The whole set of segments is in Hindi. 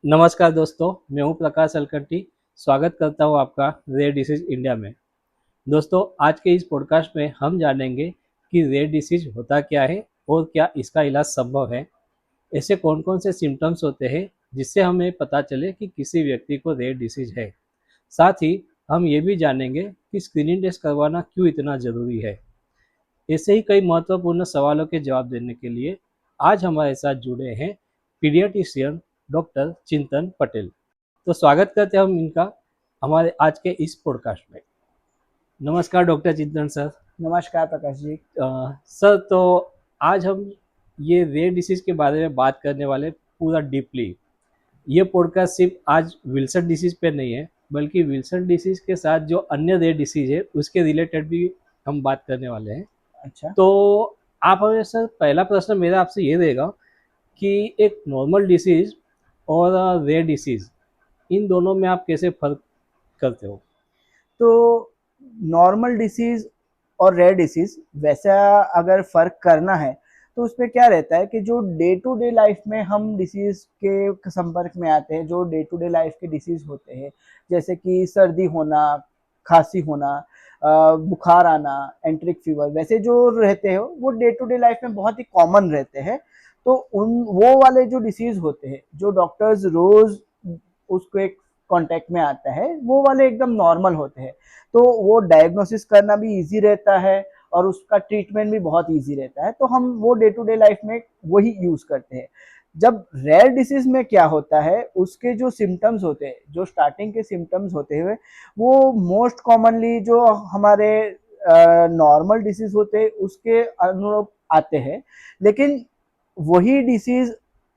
नमस्कार दोस्तों, मैं हूं प्रकाश अलकट्टी। स्वागत करता हूं आपका रेयर डिसीज इंडिया में। दोस्तों, आज के इस पॉडकास्ट में हम जानेंगे कि रेयर डिसीज होता क्या है और क्या इसका इलाज संभव है। ऐसे कौन कौन से सिम्टम्स होते हैं जिससे हमें पता चले कि किसी व्यक्ति को रेयर डिसीज है। साथ ही हम ये भी जानेंगे कि स्क्रीनिंग टेस्ट करवाना क्यों इतना ज़रूरी है। ऐसे ही कई महत्वपूर्ण सवालों के जवाब देने के लिए आज हमारे साथ जुड़े हैं पीडियाट्रिशियन डॉक्टर चिंतन पटेल। तो स्वागत करते हैं हम इनका हमारे आज के इस पॉडकास्ट में। नमस्कार डॉक्टर चिंतन सर। नमस्कार प्रकाश जी। सर, तो आज हम ये रेयर डिसीज के बारे में बात करने वाले पूरा डीपली। ये पॉडकास्ट सिर्फ आज विल्सन डिसीज पे नहीं है, बल्कि विल्सन डिसीज के साथ जो अन्य रेयर डिसीज है उसके रिलेटेड भी हम बात करने वाले हैं। अच्छा। तो आप हमें सर, पहला प्रश्न मेरा आपसे ये रहेगा कि एक नॉर्मल डिसीज और रेयर डिसीज, इन दोनों में आप कैसे फर्क करते हो? तो नॉर्मल डिसीज और रेयर डिसीज वैसा अगर फर्क करना है तो उसमें क्या रहता है कि जो डे टू डे लाइफ में हम डिसीज के संपर्क में आते हैं, जो डे टू डे लाइफ के डिसीज होते हैं, जैसे कि सर्दी होना, खांसी होना, बुखार आना, एंट्रिक फीवर, वैसे जो रहते हैं वो डे टू डे लाइफ में बहुत ही कॉमन रहते हैं। तो उन वो वाले जो डिसीज होते हैं जो डॉक्टर्स रोज उसको एक कांटेक्ट में आता है, वो वाले एकदम नॉर्मल होते हैं। तो वो डायग्नोसिस करना भी इजी रहता है और उसका ट्रीटमेंट भी बहुत इजी रहता है, तो हम वो डे टू डे लाइफ में वही यूज करते हैं। जब रेयर डिसीज में क्या होता है, उसके जो सिम्टम्स होते हैं, जो स्टार्टिंग के सिम्टम्स होते हुए, वो मोस्ट कॉमनली जो हमारे नॉर्मल डिसीज होते हैं उसके अनुरूप आते हैं। लेकिन वही डिसीज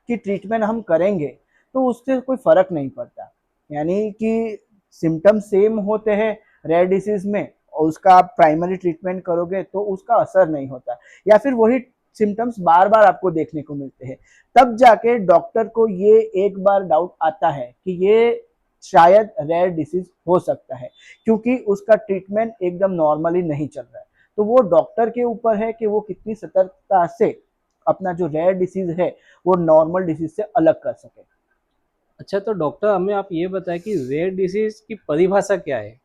की ट्रीटमेंट हम करेंगे तो उससे कोई फर्क नहीं पड़ता। यानी कि सिम्टम सेम होते हैं रेयर डिसीज में, और उसका आप प्राइमरी ट्रीटमेंट करोगे तो उसका असर नहीं होता, या फिर वही सिम्टम्स बार बार आपको देखने को मिलते हैं। तब जाके डॉक्टर को ये एक बार डाउट आता है कि ये शायद रेयर डिसीज हो सकता है, क्योंकि उसका ट्रीटमेंट एकदम नॉर्मली नहीं चल रहा है। तो वो डॉक्टर के ऊपर है कि वो कितनी सतर्कता से अपना जो रेयर डिसीज है वो नॉर्मल डिसीज से अलग कर सके। अच्छा, तो डॉक्टर हमें आप ये बताएं कि रेयर डिसीज की परिभाषा क्या है?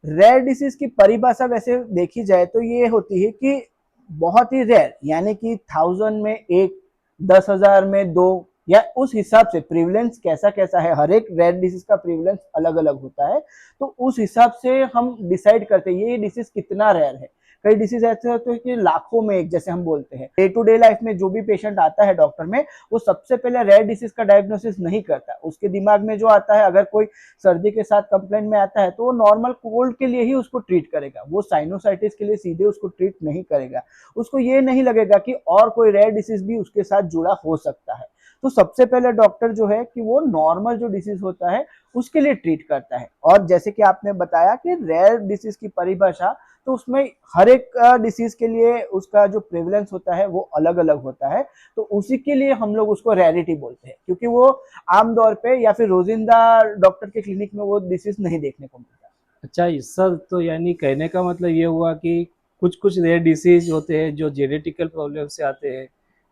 रेयर डिसीज की परिभाषा वैसे देखी जाए तो ये होती है कि बहुत ही रेयर, यानी कि 1000 में एक, 10,000 में दो, या उस हिसाब से प्रिविलेंस कैसा कैसा है, हर एक रेयर डिसीज का प्रिविलेंस अलग अलग होता है। तो उस हिसाब से हम डिसाइड करते हैं ये डिसीज कितना रेयर है। कई डिसीज ऐसे होते हैं कि लाखों में एक, जैसे हम बोलते हैं। डे टू डे लाइफ में जो भी पेशेंट आता है डॉक्टर में, वो सबसे पहले रेयर डिसीज का डायग्नोसिस नहीं करता। उसके दिमाग में जो आता है, अगर कोई सर्दी के साथ कंप्लेंट में आता है तो वो नॉर्मल कोल्ड के लिए ही उसको ट्रीट करेगा, वो साइनोसाइटिस के लिए सीधे उसको ट्रीट नहीं करेगा। उसको ये नहीं लगेगा कि और कोई रेयर डिसीज भी उसके साथ जुड़ा हो सकता है। तो सबसे पहले डॉक्टर जो है कि वो नॉर्मल जो डिसीज होता है उसके लिए ट्रीट करता है। और जैसे कि आपने बताया कि रेयर डिसीज की परिभाषा, तो उसमें हर एक डिसीज के लिए उसका जो प्रेवलेंस होता है वो अलग अलग होता है। तो उसी के लिए हम लोग उसको रेयरिटी बोलते हैं, क्योंकि वो आमतौर पे या फिर रोजिंदा डॉक्टर के क्लिनिक में वो डिसीज नहीं देखने को मिलता। अच्छा सर, तो यानी कहने का मतलब ये हुआ कि कुछ कुछ रेयर डिसीज होते हैं जो जेनेटिकल प्रॉब्लम से आते हैं,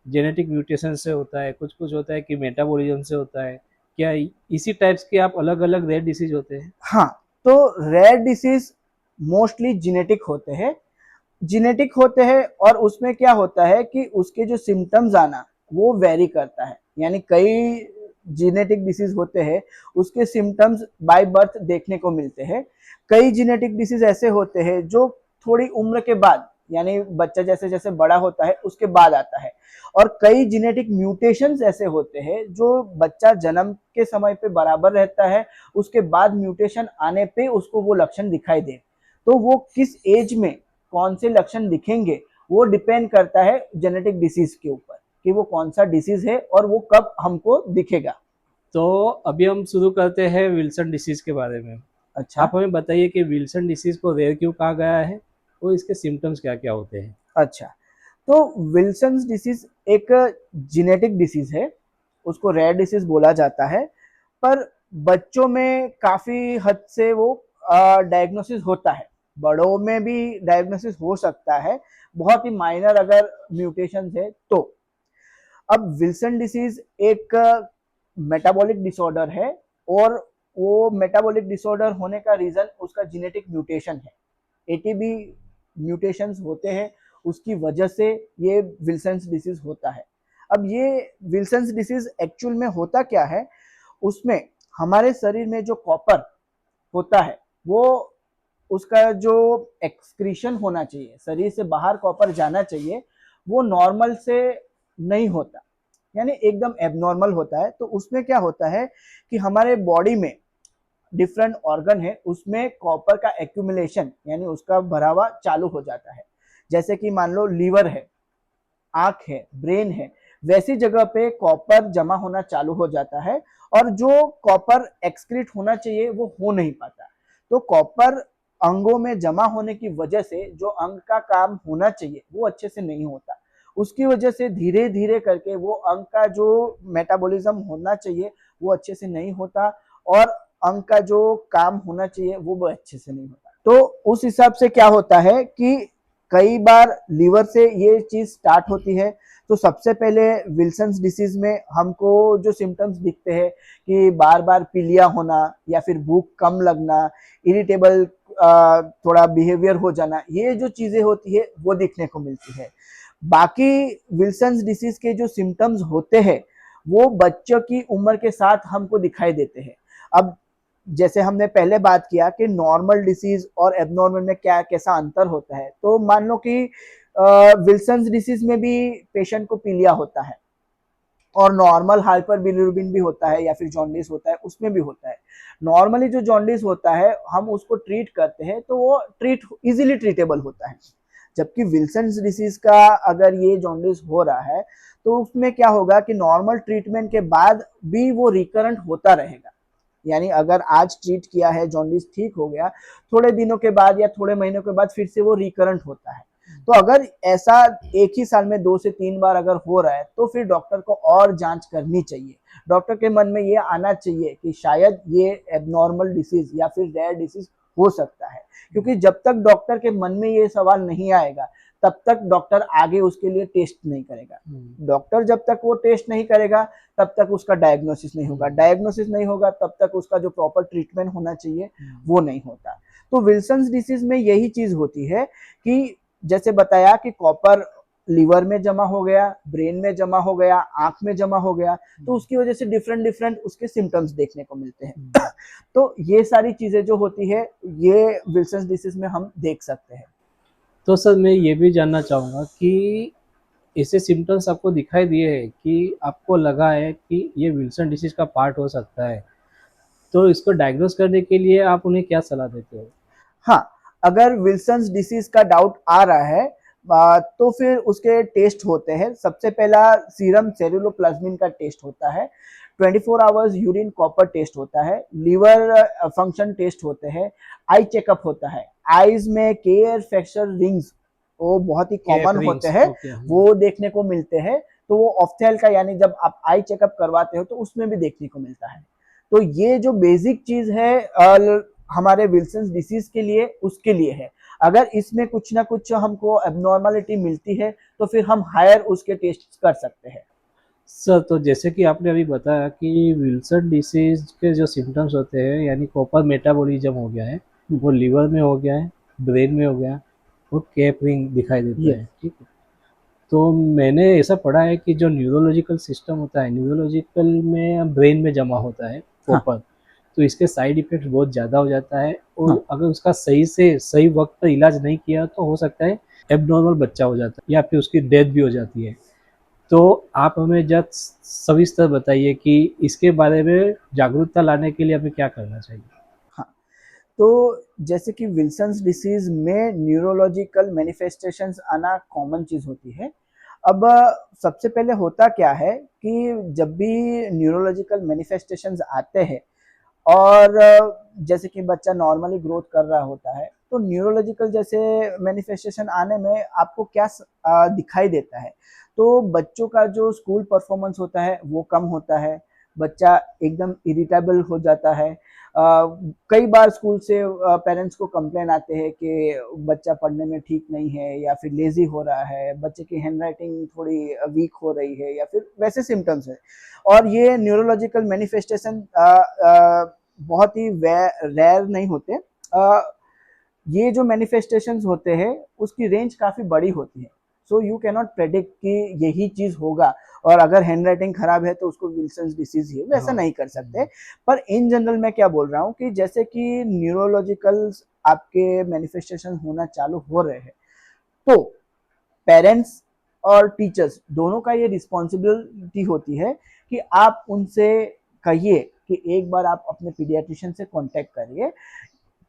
जेनेटिक म्यूटेशन से होता है, कुछ कुछ होता है कि मेटाबॉलिज्म से होता है। क्या इसी टाइप्स के आप अलग अलग रेयर डिसीज होते हैं? हाँ, तो रेयर डिसीज मोस्टली जेनेटिक होते हैं। जेनेटिक होते हैं और उसमें क्या होता है कि उसके जो सिम्टम्स आना वो वेरी करता है। यानी कई जेनेटिक डिसीज होते हैं उसके सिम्टम्स बाय बर्थ देखने को मिलते हैं। कई जेनेटिक डिसीज ऐसे होते हैं जो थोड़ी उम्र के बाद, यानी बच्चा जैसे जैसे बड़ा होता है उसके बाद आता है। और कई जेनेटिक म्यूटेशंस ऐसे होते हैं जो बच्चा जन्म के समय पे बराबर रहता है, उसके बाद म्यूटेशन आने पे उसको वो लक्षण दिखाई दे। तो वो किस एज में कौन से लक्षण दिखेंगे वो डिपेंड करता है जेनेटिक डिसीज के ऊपर, कि वो कौन सा डिसीज है और वो कब हमको दिखेगा। तो अभी हम शुरू करते हैं विल्सन डिसीज के बारे में। अच्छा। आप हमें बताइए कि विल्सन डिसीज को रेयर क्यों कहा गया है और इसके सिम्टम्स क्या क्या होते हैं? अच्छा, तो विल्सन्स डिसीज एक जेनेटिक डिसीज है, उसको रेयर डिसीज बोला जाता है। पर बच्चों में काफी हद से वो डायग्नोसिस होता है, बड़ों में भी डायग्नोसिस हो सकता है, बहुत ही माइनर अगर म्यूटेशन है तो। अब विल्सन डिसीज एक मेटाबॉलिक डिसऑर्डर है, और वो मेटाबॉलिक डिसऑर्डर होने का रीजन उसका जेनेटिक म्यूटेशन है। एटीबी म्यूटेशंस होते हैं, उसकी वजह से ये विल्सन्स डिसीज होता है। अब ये विल्सन्स डिसीज एक्चुअल में होता क्या है, उसमें हमारे शरीर में जो कॉपर होता है, वो उसका जो एक्सक्रीशन होना चाहिए, शरीर से बाहर कॉपर जाना चाहिए, वो नॉर्मल से नहीं होता, यानी एकदम एबनॉर्मल होता है। तो उसमें क्या होता है कि हमारे बॉडी में डिफरेंट ऑर्गन है, उसमें कॉपर का एक्यूमुलेशन यानी उसका भरावा चालू हो जाता है। जैसे कि मान लो लीवर है, आंख है, ब्रेन है, वैसी जगह पे कॉपर जमा होना चालू हो जाता है, और जो कॉपर एक्सक्रीट होना चाहिए वो हो नहीं पाता। तो कॉपर अंगों में जमा होने की वजह से जो अंग का काम होना चाहिए वो अच्छे से नहीं होता। उसकी वजह से धीरे धीरे करके वो अंग का जो मेटाबॉलिज्म होना चाहिए वो अच्छे से नहीं होता, और अंग का जो काम होना चाहिए वो अच्छे से नहीं होता। तो उस हिसाब से क्या होता है कि कई बार लीवर से ये चीज स्टार्ट होती है। तो सबसे पहले विल्सन्स डिसीज में हमको जो सिम्टम्स दिखते हैं कि बार बार पीलिया होना, या फिर भूख कम लगना, इरिटेबल थोड़ा बिहेवियर हो जाना, ये जो चीजें होती है वो दिखने को मिलती है। बाकी विल्सन्स डिसीज के जो सिम्टम्स होते हैं वो बच्चों की उम्र के साथ हमको दिखाई देते हैं। अब जैसे हमने पहले बात किया कि नॉर्मल डिसीज और एबनॉर्मल में क्या कैसा अंतर होता है, तो मान लो कि विल्सन्स डिसीज में भी पेशेंट को पीलिया होता है, और नॉर्मल हाइपर बिलिरुबिन भी होता है, या फिर जॉन्डिस होता है, उसमें भी होता है। नॉर्मली जो जॉन्डिस होता है हम उसको ट्रीट करते हैं तो वो इजीली ट्रीटेबल होता है। जबकि विल्सन्स डिसीज का अगर ये जॉन्डिस हो रहा है तो उसमें क्या होगा कि नॉर्मल ट्रीटमेंट के बाद भी वो रिकरेंट होता रहेगा। यानी अगर आज ट्रीट किया है, जॉन्डिस ठीक हो गया, थोड़े दिनों के बाद या थोड़े महीनों के बाद फिर से वो रिकरेंट होता है। तो अगर ऐसा एक ही साल में 2 से 3 बार अगर हो रहा है तो फिर डॉक्टर को और जांच करनी चाहिए। डॉक्टर के मन में ये आना चाहिए कि शायद ये एबनॉर्मल डिसीज या फिर रेयर डिसीज हो सकता है, क्योंकि जब तक डॉक्टर के मन में ये सवाल नहीं आएगा तब तक डॉक्टर आगे उसके लिए टेस्ट नहीं करेगा। डॉक्टर जब तक वो टेस्ट नहीं करेगा तब तक उसका डायग्नोसिस नहीं होगा, डायग्नोसिस नहीं होगा तब तक उसका जो प्रॉपर ट्रीटमेंट होना चाहिए वो नहीं होता। तो विल्सन्स डिसीज में यही चीज होती है कि जैसे बताया कि कॉपर लीवर में जमा हो गया, ब्रेन में जमा हो गया, आंख में जमा हो गया, तो उसकी वजह से डिफरेंट डिफरेंट उसके सिम्टम्स देखने को मिलते हैं। तो ये सारी चीजें जो होती है ये विल्सन्स डिसीज में हम देख सकते हैं। तो सर मैं ये भी जानना चाहूँगा कि ऐसे सिम्टम्स आपको दिखाई दिए हैं कि आपको लगा है कि ये विल्सन डिसीज का पार्ट हो सकता है, तो इसको डायग्नोस करने के लिए आप उन्हें क्या सलाह देते हो? हाँ, अगर विल्सन्स डिसीज का डाउट आ रहा है तो फिर उसके टेस्ट होते हैं। सबसे पहला सीरम सेरुलोप्लाज्मिन का टेस्ट होता है, 24 आवर्स यूरिन कॉपर टेस्ट होता है, लीवर फंक्शन टेस्ट होते हैं, आई चेकअप होता है, आईज में केयर फैक्टर रिंग्स वो बहुत ही कैप कॉमन होते रिंग्स, हैं, ओके। वो देखने को मिलते हैं। तो वो ऑफ्थेल का यानी जब आप आई चेकअप करवाते हो तो उसमें भी देखने को मिलता है। तो ये जो बेसिक चीज है हमारे विल्सन्स डिसीज के लिए उसके लिए है। अगर इसमें कुछ ना कुछ हमको एबनॉर्मलिटी मिलती है तो फिर हम हायर उसके टेस्ट कर सकते हैं। सर तो जैसे कि आपने अभी बताया कि विल्सन डिसीज के जो सिम्टम्स होते हैं यानी कॉपर मेटाबॉलिज्म हो गया है, वो लीवर में हो गया है, ब्रेन में हो गया, और कैप रिंग दिखाई देता ये है, ठीक है। तो मैंने ऐसा पढ़ा है कि जो न्यूरोलॉजिकल सिस्टम होता है, न्यूरोलॉजिकल में ब्रेन में जमा होता है हाँ कॉपर, तो इसके साइड इफेक्ट बहुत ज़्यादा हो जाता है, हाँ और अगर उसका सही से सही वक्त पर इलाज नहीं किया तो हो सकता है एबनॉर्मल बच्चा हो जाता है या फिर उसकी डेथ भी हो जाती है। तो आप हमें जब सविस्तर बताइए कि इसके बारे में जागरूकता लाने के लिए हमें क्या करना चाहिए? हाँ। तो जैसे कि विल्सन्स डिसीज में न्यूरोलॉजिकल मैनिफेस्टेशंस आना कॉमन चीज होती है। अब सबसे पहले होता क्या है कि जब भी न्यूरोलॉजिकल मैनिफेस्टेशंस आते हैं, और जैसे कि बच्चा नॉर्मली ग्रोथ कर रहा होता है, तो न्यूरोलॉजिकल जैसे मैनिफेस्टेशन आने में आपको क्या दिखाई देता है, तो बच्चों का जो स्कूल परफॉर्मेंस होता है वो कम होता है, बच्चा एकदम इरिटेबल हो जाता है, कई बार स्कूल से पेरेंट्स को कंप्लेन आते हैं कि बच्चा पढ़ने में ठीक नहीं है या फिर लेजी हो रहा है, बच्चे की हैंडराइटिंग थोड़ी वीक हो रही है या फिर वैसे सिम्टम्स है। और ये न्यूरोलॉजिकल मैनिफेस्टेशन बहुत ही रेयर नहीं होते। ये जो मैनिफेस्टेशंस होते हैं उसकी रेंज काफ़ी बड़ी होती है। So you can not predict कि यही चीज़ होगा और अगर हैंड राइटिंग खराब है तो उसको विल्सन्स डिसीज ही है, वैसा नहीं कर सकते। पर इन जनरल मैं क्या बोल रहा हूँ कि जैसे कि न्यूरोलॉजिकल आपके मैनिफेस्टेशन होना चालू हो रहे हैं, तो पेरेंट्स और टीचर्स दोनों का ये रिस्पॉन्सिबिलिटी होती है कि आप उनसे कहिए कि एक बार आप अपने पीडियाट्रिशियन से कांटेक्ट करिए।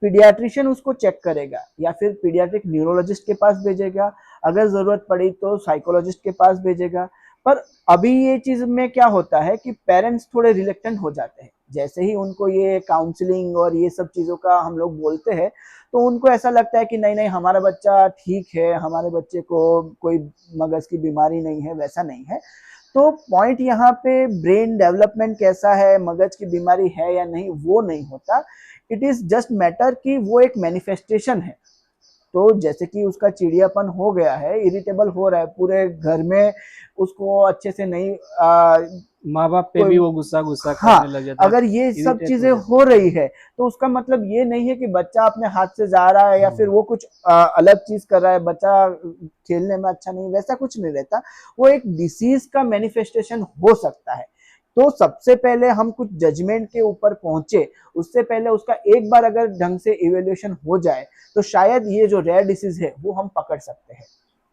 पीडियाट्रिशियन उसको चेक करेगा या फिर पीडियाट्रिक न्यूरोलॉजिस्ट के पास भेजेगा, अगर ज़रूरत पड़ी तो साइकोलॉजिस्ट के पास भेजेगा। पर अभी ये चीज़ में क्या होता है कि पेरेंट्स थोड़े रिलेक्टेंट हो जाते हैं। जैसे ही उनको ये काउंसलिंग और ये सब चीज़ों का हम लोग बोलते हैं, तो उनको ऐसा लगता है कि नहीं नहीं हमारा बच्चा ठीक है, हमारे बच्चे को कोई मगज की बीमारी नहीं है, वैसा नहीं है। तो पॉइंट यहाँ पे ब्रेन डेवलपमेंट कैसा है, मगज की बीमारी है या नहीं, वो नहीं होता। इट इज जस्ट मैटर कि वो एक मैनिफेस्टेशन है। तो जैसे कि उसका चिड़ियापन हो गया है, इरिटेबल हो रहा है पूरे घर में, उसको अच्छे से नहीं माँ बाप पे कोई, भी वो गुस्सा गुस्सा हाँ, करने लग जाता है, अगर ये सब इरिटेट हो चीजें जाता हो रही है तो उसका मतलब ये नहीं है कि बच्चा अपने हाथ से जा रहा है या फिर है। वो कुछ अलग चीज कर रहा है, बच्चा खेलने में अच्छा नहीं, वैसा कुछ नहीं रहता। वो एक डिसीज का मैनिफेस्टेशन हो सकता है। तो सबसे पहले हम कुछ जजमेंट के ऊपर पहुंचे, उससे पहले उसका एक बार अगर ढंग से इवेल्युएशन हो जाए तो शायद ये जो रेयर डिसीज है वो हम पकड़ सकते हैं।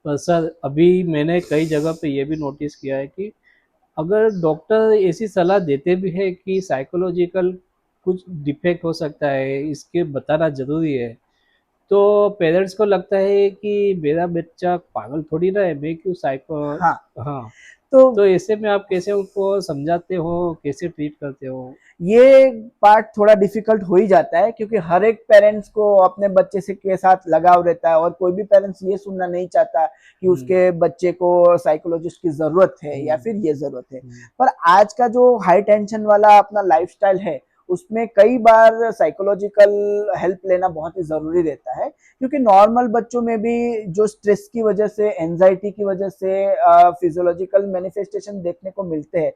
पर सर अभी मैंने कई जगह पे ये भी नोटिस किया है कि अगर डॉक्टर ऐसी सलाह देते भी है कि साइकोलॉजिकल कुछ डिफेक्ट हो सकता है, इसके बताना ज़रूरी है, तो पेरेंट्स को लगता है कि मेरा बच्चा पागल थोड़ी ना है, मैं क्यों साइको। हाँ, हाँ, तो तो ऐसे में आप कैसे उनको समझाते हो, कैसे ट्रीट करते हो? ये पार्ट थोड़ा डिफिकल्ट हो ही जाता है क्योंकि हर एक पेरेंट्स को अपने बच्चे से के साथ लगाव रहता है और कोई भी पेरेंट्स ये सुनना नहीं चाहता कि हुँ, उसके बच्चे को साइकोलॉजिस्ट की जरूरत है या हुँ, फिर ये जरूरत है। हुँ, पर आज का जो हाई टेंशन वाला अपना लाइफस्टाइल है उसमें कई बार साइकोलॉजिकल हेल्प लेना बहुत ही जरूरी रहता है, क्योंकि नॉर्मल बच्चों में भी जो स्ट्रेस की वजह से, एंजाइटी की वजह से फिजियोलॉजिकल मैनिफेस्टेशन देखने को मिलते हैं।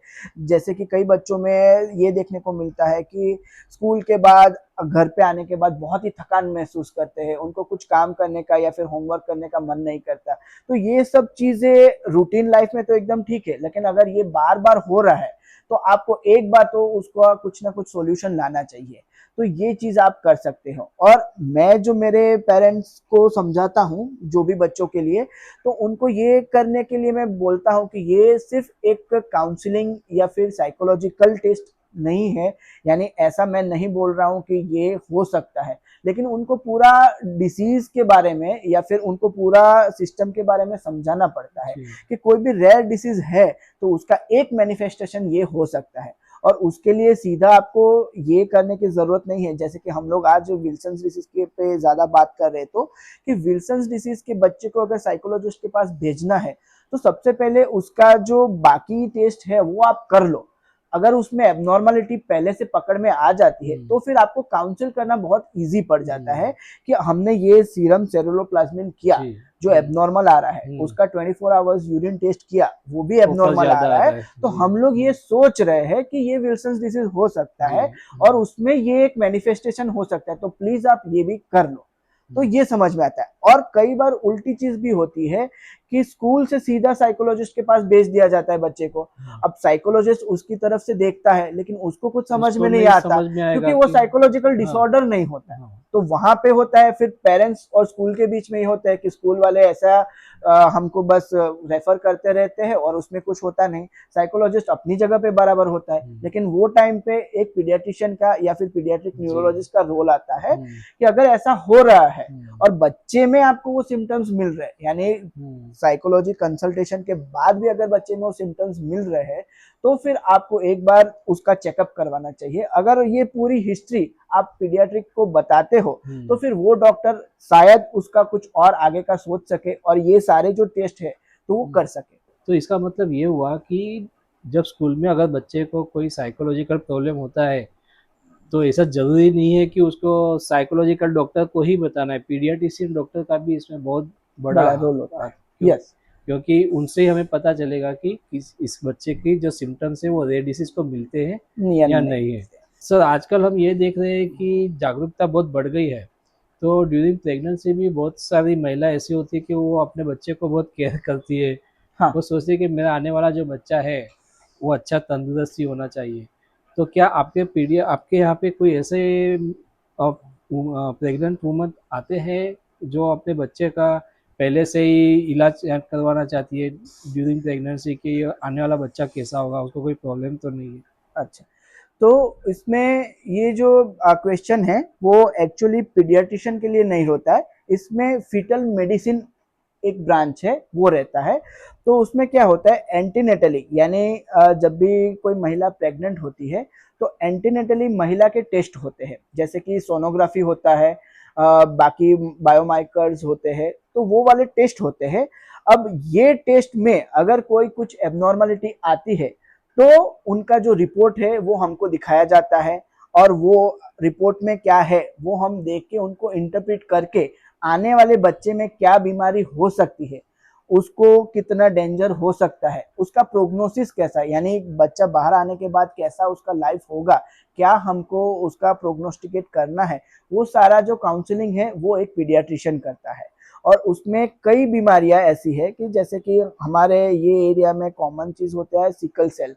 जैसे कि कई बच्चों में ये देखने को मिलता है कि स्कूल के बाद घर पे आने के बाद बहुत ही थकान महसूस करते हैं, उनको कुछ काम करने का या फिर होमवर्क करने का मन नहीं करता। तो ये सब चीजें रूटीन लाइफ में तो एकदम ठीक है, लेकिन अगर ये बार बार हो रहा है तो आपको एक बार तो उसका कुछ ना कुछ सॉल्यूशन लाना चाहिए। तो ये चीज आप कर सकते हो। और मैं जो मेरे पेरेंट्स को समझाता हूँ जो भी बच्चों के लिए, तो उनको ये करने के लिए मैं बोलता हूँ कि ये सिर्फ एक काउंसलिंग या फिर साइकोलॉजिकल टेस्ट नहीं है। यानी ऐसा मैं नहीं बोल रहा हूँ कि ये हो सकता है, लेकिन उनको पूरा डिसीज के बारे में या फिर उनको पूरा सिस्टम के बारे में समझाना पड़ता है जी, कि कोई भी रेयर डिसीज है तो उसका एक मैनिफेस्टेशन ये हो सकता है। और उसके लिए सीधा आपको ये करने की जरूरत नहीं है, जैसे कि हम लोग आज विल्सन्स डिसीज के पे ज्यादा बात कर रहे तो, कि विल्सन्स डिसीज के बच्चे को अगर साइकोलॉजिस्ट के पास भेजना है तो सबसे पहले उसका जो बाकी टेस्ट है वो आप कर लो। अगर उसमें एबनॉर्मलिटी पहले से पकड़ में आ जाती है हुँ, तो फिर आपको काउंसिल करना बहुत इजी पड़ जाता हुँ, है कि हमने ये सीरम सेरुलोप्लाज्मिन किया जी, जो हुँ, एबनॉर्मल आ रहा है, हुँ, उसका 24 आवर्स यूरिन टेस्ट किया वो भी फ़ोकस एबनॉर्मल आ ज़्यादा आ रहा है। रहा है। तो जी, हम लोग ये सोच रहे हैं कि ये विल्सन्स डिसीज हो सकता जी, है और हुँ, उसमें ये एक मैनिफेस्टेशन हो सकता है, तो प्लीज आप ये भी कर लो। तो हुँ, ये समझ में आता है। और कई बार उल्टी चीज भी होती है कि स्कूल से सीधा साइकोलॉजिस्ट के पास भेज दिया जाता है बच्चे को। हुँ। अब साइकोलॉजिस्ट उसकी तरफ से देखता है लेकिन उसको कुछ समझ उसको में नहीं नहीं आता समझ में क्योंकि आएगा वो कि साइकोलॉजिकल हाँ, डिसऑर्डर नहीं होता है। हाँ, तो वहां पे होता है फिर पेरेंट्स और स्कूल के बीच में ही होता है कि स्कूल वाले ऐसा हमको बस रेफर करते रहते हैं और उसमें कुछ होता नहीं। साइकोलॉजिस्ट अपनी जगह पे बराबर होता है, हुँ, लेकिन वो टाइम पे एक पीडियाट्रिशियन का या फिर पीडियाट्रिक जी, न्यूरोलॉजिस्ट का रोल आता है हुँ, कि अगर ऐसा हो रहा है हुँ, और बच्चे में आपको वो सिम्टम्स मिल रहे हैं, यानी हुँ, साइकोलॉजी कंसल्टेशन के बाद भी अगर बच्चे में वो सिम्टम्स मिल रहे हैं तो फिर आपको एक बार उसका चेकअप करवाना चाहिए। अगर ये पूरी हिस्ट्री आप पीडियाट्रिक को बताते हो तो हुँ। फिर वो डॉक्टर शायद उसका कुछ और आगे का सोच सके और ये सारे जो टेस्ट है तो वो कर सके। तो इसका मतलब ये हुआ कि जब स्कूल में अगर बच्चे को कोई साइकोलॉजिकल प्रॉब्लम होता है, तो ऐसा ज़रूरी नहीं है कि उसको साइकोलॉजिकल डॉक्टर को ही बताना है, पीडियाट्रिशियन डॉक्टर का भी इसमें बहुत बड़ा बड़ा रोल होता है। यस। क्योंकि उनसे ही हमें पता चलेगा कि इस बच्चे की जो सिम्टम्स है वो रेयर डिसीज को मिलते हैं या या नहीं नहीं है। मिलते। सर आजकल हम ये देख रहे हैं कि जागरूकता बहुत बढ़ गई है, तो ड्यूरिंग प्रेगनेंसी भी बहुत सारी महिला ऐसी होती है कि वो अपने बच्चे को बहुत केयर करती है। हाँ। वो सोचती है कि मेरा आने वाला जो बच्चा है वो अच्छा तंदुरुस्त ही होना चाहिए। तो क्या आपके यहाँ पे कोई ऐसे प्रेग्नेंट वुमन आते हैं जो अपने बच्चे का पहले से ही इलाज करवाना चाहती है ड्यूरिंग प्रेगनेंसी कि आने वाला बच्चा कैसा होगा, उसको कोई प्रॉब्लम तो नहीं है? अच्छा, तो इसमें ये जो क्वेश्चन है वो एक्चुअली पीडियाट्रिशियन के लिए नहीं होता है, इसमें फीटल मेडिसिन एक ब्रांच है वो रहता है। तो उसमें क्या होता है, एंटीनेटली यानी जब भी कोई महिला प्रेग्नेंट होती है तो एंटीनेटली महिला के टेस्ट होते हैं, जैसे कि सोनोग्राफी होता है, बाकी बायोमार्कर्स होते हैं, तो वो वाले टेस्ट होते हैं। अब ये टेस्ट में अगर कोई कुछ एबनॉर्मलिटी आती है तो उनका जो रिपोर्ट है वो हमको दिखाया जाता है, और वो रिपोर्ट में क्या है वो हम देख के उनको इंटरप्रेट करके आने वाले बच्चे में क्या बीमारी हो सकती है, उसको कितना डेंजर हो सकता है, उसका प्रोग्नोसिस कैसा है, यानी बच्चा बाहर आने के बाद कैसा उसका लाइफ होगा, क्या हमको उसका प्रोग्नोस्टिकेट करना है, वो सारा जो काउंसलिंग है वो एक पीडियाट्रिशियन करता है। और उसमें कई बीमारियां ऐसी है कि जैसे कि हमारे ये एरिया में कॉमन चीज होता है सिकल सेल।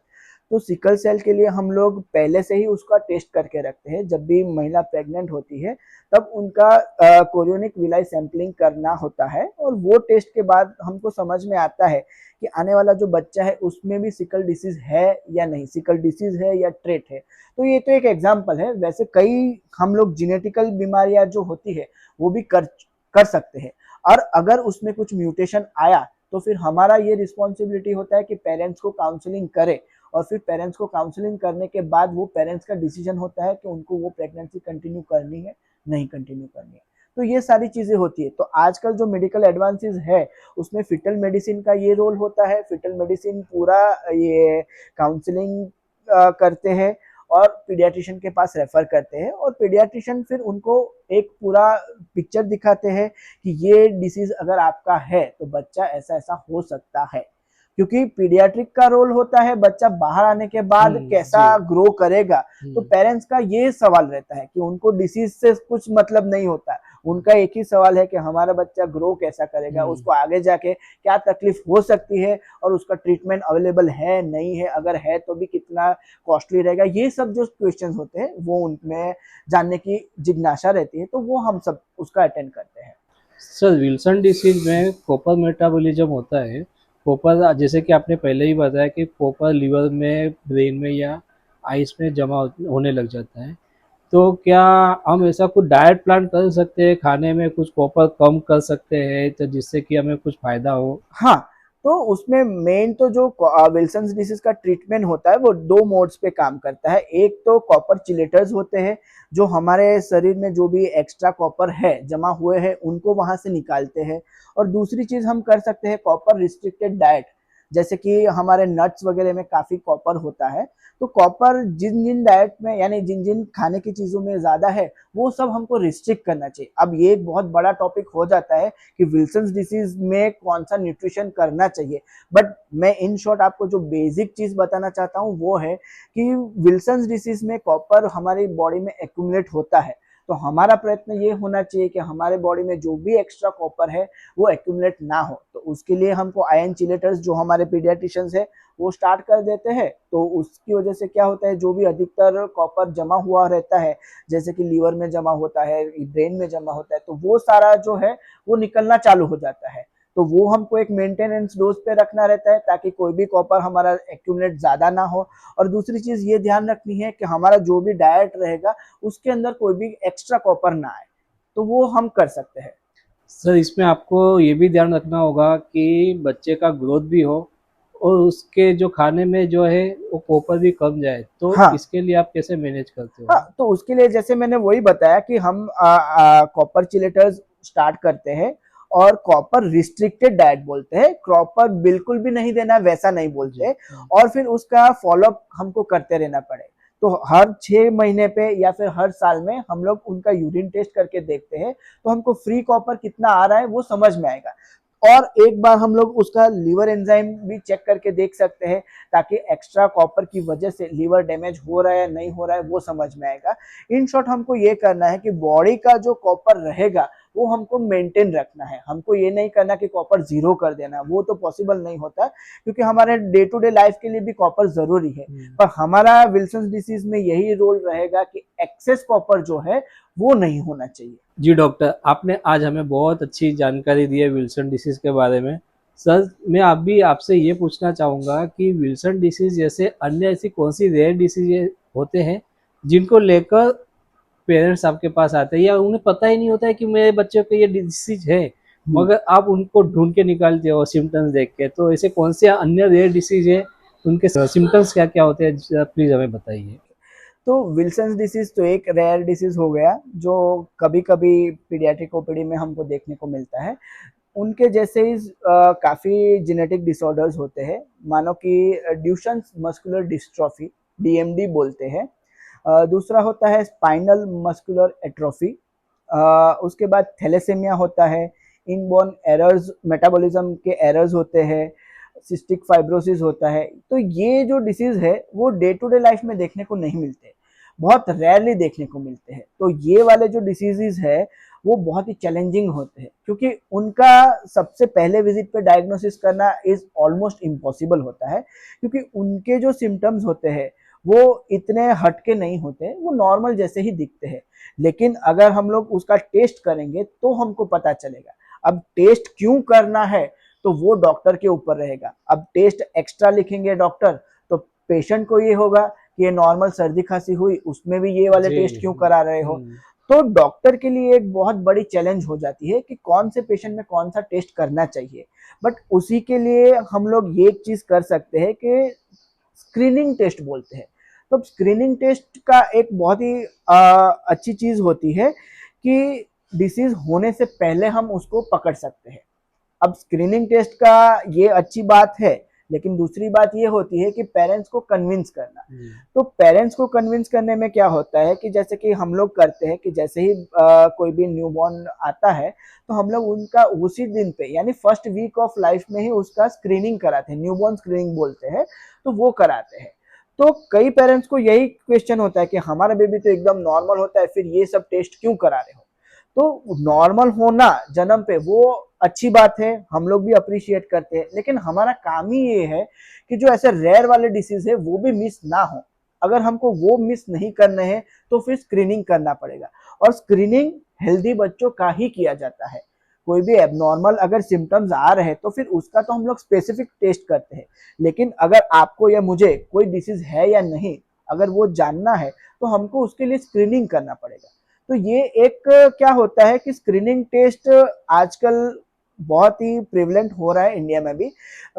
तो सिकल सेल के लिए हम लोग पहले से ही उसका टेस्ट करके रखते हैं, जब भी महिला प्रेग्नेंट होती है तब उनका कोरियोनिक विलाई सैंपलिंग करना होता है, और वो टेस्ट के बाद हमको समझ में आता है कि आने वाला जो बच्चा है उसमें भी सिकल डिसीज है या नहीं, सिकल डिसीज है या ट्रेट है। तो ये तो एक एग्जाम्पल है, वैसे कई हम लोग जेनेटिकल बीमारियां जो होती है वो भी कर सकते हैं। और अगर उसमें कुछ म्यूटेशन आया तो फिर हमारा ये रिस्पॉन्सिबिलिटी होता है कि पेरेंट्स को काउंसलिंग करें, और फिर पेरेंट्स को काउंसलिंग करने के बाद वो पेरेंट्स का डिसीजन होता है कि उनको वो प्रेगनेंसी कंटिन्यू करनी है, नहीं कंटिन्यू करनी है। तो ये सारी चीजें होती है। तो आजकल जो मेडिकल एडवांसेस है उसमें फिटल मेडिसिन का ये रोल होता है, फिटल मेडिसिन पूरा ये काउंसलिंग करते हैं और पीडियाट्रिशियन के पास रेफर करते हैं, और पीडियाट्रिशियन फिर उनको एक पूरा पिक्चर दिखाते हैं कि ये डिसीज अगर आपका है तो बच्चा ऐसा ऐसा हो सकता है। क्योंकि पीडियाट्रिक का रोल होता है बच्चा बाहर आने के बाद कैसा जी। ग्रो करेगा। तो पेरेंट्स का ये सवाल रहता है कि उनको डिसीज से कुछ मतलब नहीं होता, उनका एक ही सवाल है कि हमारा बच्चा ग्रो कैसा करेगा, उसको आगे जाके क्या तकलीफ हो सकती है, और उसका ट्रीटमेंट अवेलेबल है नहीं है, अगर है तो भी कितना कॉस्टली रहेगा। ये सब जो क्वेश्चंस होते हैं वो उनमें जानने की जिज्ञासा रहती है, तो वो हम सब उसका अटेंड करते हैं। सर विल्सन डिसीज में कॉपर मेटाबॉलिज्म होता है। कॉपर जैसे कि आपने पहले ही बताया कि कॉपर लिवर में, ब्रेन में या आइस में जमा होने लग जाता है। तो क्या हम ऐसा कुछ डाइट प्लान कर सकते हैं, खाने में कुछ कॉपर कम कर सकते हैं तो जिससे कि हमें कुछ फायदा हो? हाँ, तो उसमें मेन तो जो विल्सन्स डिसीज का ट्रीटमेंट होता है वो दो मोड्स पे काम करता है। एक तो कॉपर चिलेटर्स होते हैं जो हमारे शरीर में जो भी एक्स्ट्रा कॉपर है जमा हुए हैं उनको वहां से निकालते हैं। और दूसरी चीज हम कर सकते हैं कॉपर रिस्ट्रिक्टेड डाइट, जैसे कि हमारे नट्स वगैरह में काफी कॉपर होता है। तो कॉपर जिन जिन डाइट में यानी जिन जिन खाने की चीजों में ज्यादा है वो सब हमको रिस्ट्रिक्ट करना चाहिए। अब ये एक बहुत बड़ा टॉपिक हो जाता है कि विल्सन्स डिसीज में कौन सा न्यूट्रिशन करना चाहिए, बट मैं इन शॉर्ट आपको जो बेसिक चीज बताना चाहता हूँ वो है कि विल्सन्स डिसीज में कॉपर हमारी बॉडी में एक्यूमुलेट होता है। तो हमारा प्रयत्न ये होना चाहिए कि हमारे बॉडी में जो भी एक्स्ट्रा कॉपर है वो एक्यूमुलेट ना हो। तो उसके लिए हमको आयन चिलेटर्स जो हमारे पीडियाट्रिशियंस है वो स्टार्ट कर देते हैं। तो उसकी वजह से क्या होता है, जो भी अधिकतर कॉपर जमा हुआ रहता है जैसे कि लीवर में जमा होता है, ब्रेन में जमा होता है, तो वो सारा जो है वो निकलना चालू हो जाता है। तो वो हमको एक मेंटेनेंस डोज पे रखना रहता है ताकि कोई भी कॉपर हमारा एक्यूमुलेट ज्यादा ना हो। और दूसरी चीज ये ध्यान रखनी है कि हमारा जो भी डाइट रहेगा उसके अंदर कोई भी एक्स्ट्रा कॉपर ना आए, तो वो हम कर सकते हैं। सर इसमें आपको ये भी ध्यान रखना होगा कि बच्चे का ग्रोथ भी हो और उसके जो खाने में जो है वो कॉपर भी कम जाए, तो हाँ। इसके लिए आप कैसे मैनेज करते हो? हाँ, तो उसके लिए जैसे मैंने वही बताया कि हम कॉपर चिलेटर्स स्टार्ट करते हैं, और कॉपर रिस्ट्रिक्टेड डाइट बोलते हैं, कॉपर बिल्कुल भी नहीं देना वैसा नहीं जी। बोलते। और फिर उसका फॉलोअप हमको करते रहना पड़े। तो हर 6 महीने पे या फिर हर साल में हम लोग उनका यूरिन टेस्ट करके देखते हैं, तो हमको फ्री कॉपर कितना आ रहा है वो समझ में आएगा। और एक बार हम लोग उसका लीवर एंजाइम भी चेक करके देख सकते हैं, ताकि एक्स्ट्रा कॉपर की वजह से लीवर डैमेज हो रहा है या नहीं हो रहा है वो समझ में आएगा। इन शॉर्ट हमको ये करना है कि बॉडी का जो कॉपर रहेगा वो हमको मेंटेन रखना है, हमको ये नहीं करना कि कॉपर जीरो कर देना, वो तो पॉसिबल नहीं होता, क्योंकि हमारे डे टू डे लाइफ के लिए भी कॉपर जरूरी है। पर हमारा विल्सन डिसीज में यही रोल रहेगा कि एक्सेस कॉपर जो है वो नहीं होना चाहिए। जी डॉक्टर, आपने आज हमें बहुत अच्छी जानकारी दी है विल्सन डिसीज के बारे में। सर, मैं आपसे ये पूछना चाहूँगा कि विल्सन डिसीज जैसे अन्य ऐसी कौन सी रेयर डिसीज होते हैं जिनको लेकर पेरेंट्स आपके पास आते हैं, या उन्हें पता ही नहीं होता है कि मेरे बच्चे को ये डिसीज है, मगर आप उनको ढूंढ के निकालते हो सिम्टम्स देख के। तो ऐसे कौन से अन्य रेयर डिसीज है, उनके सिम्टम्स क्या क्या होते हैं, प्लीज हमें बताइए। तो विल्सन डिसीज तो एक रेयर डिसीज हो गया जो कभी कभी पीडियाट्रिक ओपीडी में हमको देखने को मिलता है। उनके जैसे ही काफ़ी जेनेटिक डिसऑर्डर्स होते हैं, मानो कि ड्यूशेन मस्कुलर डिस्ट्रॉफी, डीएमडी बोलते हैं। दूसरा होता है स्पाइनल मस्कुलर एट्रोफी। उसके बाद थैलेसेमिया होता है, इनबॉर्न एरर्स, मेटाबॉलिज्म के एरर्स होते हैं, सिस्टिक फाइब्रोसिस होता है। तो ये जो डिसीज है वो डे टू डे लाइफ में देखने को नहीं मिलते, बहुत रेयरली देखने को मिलते हैं। तो ये वाले जो डिसीजेज है वो बहुत ही चैलेंजिंग होते हैं, क्योंकि उनका सबसे पहले विजिट पे डायग्नोसिस करना इज ऑलमोस्ट इम्पॉसिबल होता है, क्योंकि उनके जो सिम्टम्स होते हैं वो इतने हटके नहीं होते, वो नॉर्मल जैसे ही दिखते हैं। लेकिन अगर हम लोग उसका टेस्ट करेंगे तो हमको पता चलेगा। अब टेस्ट क्यों करना है तो वो डॉक्टर के ऊपर रहेगा। अब टेस्ट एक्स्ट्रा लिखेंगे डॉक्टर तो पेशेंट को ये होगा कि ये नॉर्मल सर्दी खांसी हुई, उसमें भी ये वाले टेस्ट क्यों करा रहे हो। तो डॉक्टर के लिए एक बहुत बड़ी चैलेंज हो जाती है कि कौन से पेशेंट में कौन सा टेस्ट करना चाहिए। बट उसी के लिए हम लोग ये चीज कर सकते हैं कि स्क्रीनिंग टेस्ट बोलते हैं। तो स्क्रीनिंग टेस्ट का एक बहुत ही अच्छी चीज होती है कि डिसीज होने से पहले हम उसको पकड़ सकते हैं। अब स्क्रीनिंग टेस्ट का ये अच्छी बात है, लेकिन दूसरी बात ये होती है कि पेरेंट्स को कन्विंस करना। तो पेरेंट्स को कन्विंस करने में क्या होता है कि जैसे कि हम लोग करते हैं कि जैसे ही कोई भी न्यूबॉर्न आता है तो हम लोग उनका उसी दिन पे यानी फर्स्ट वीक ऑफ लाइफ में ही उसका स्क्रीनिंग कराते हैं, न्यूबॉर्न स्क्रीनिंग बोलते हैं, तो वो कराते हैं। तो कई पेरेंट्स को यही क्वेश्चन होता है कि हमारा बेबी तो एकदम नॉर्मल होता है, फिर ये सब टेस्ट क्यों करा रहे हो। तो नॉर्मल होना जन्म पे वो अच्छी बात है, हम लोग भी अप्रिशिएट करते हैं, लेकिन हमारा काम ही ये है कि जो ऐसे रेयर वाले डिसीज है वो भी मिस ना हो। अगर हमको वो मिस नहीं करने हैं तो फिर स्क्रीनिंग करना पड़ेगा। और स्क्रीनिंग हेल्दी बच्चों का ही किया जाता है। कोई भी एबनॉर्मल अगर सिम्टम्स आ रहे हैं तो फिर उसका तो हम लोग स्पेसिफिक टेस्ट करते हैं। लेकिन अगर आपको या मुझे कोई डिसीज है या नहीं अगर वो जानना है तो हमको उसके लिए स्क्रीनिंग करना पड़ेगा। तो ये एक क्या होता है कि स्क्रीनिंग टेस्ट आजकल बहुत ही प्रिवलेंट हो रहा है इंडिया में भी।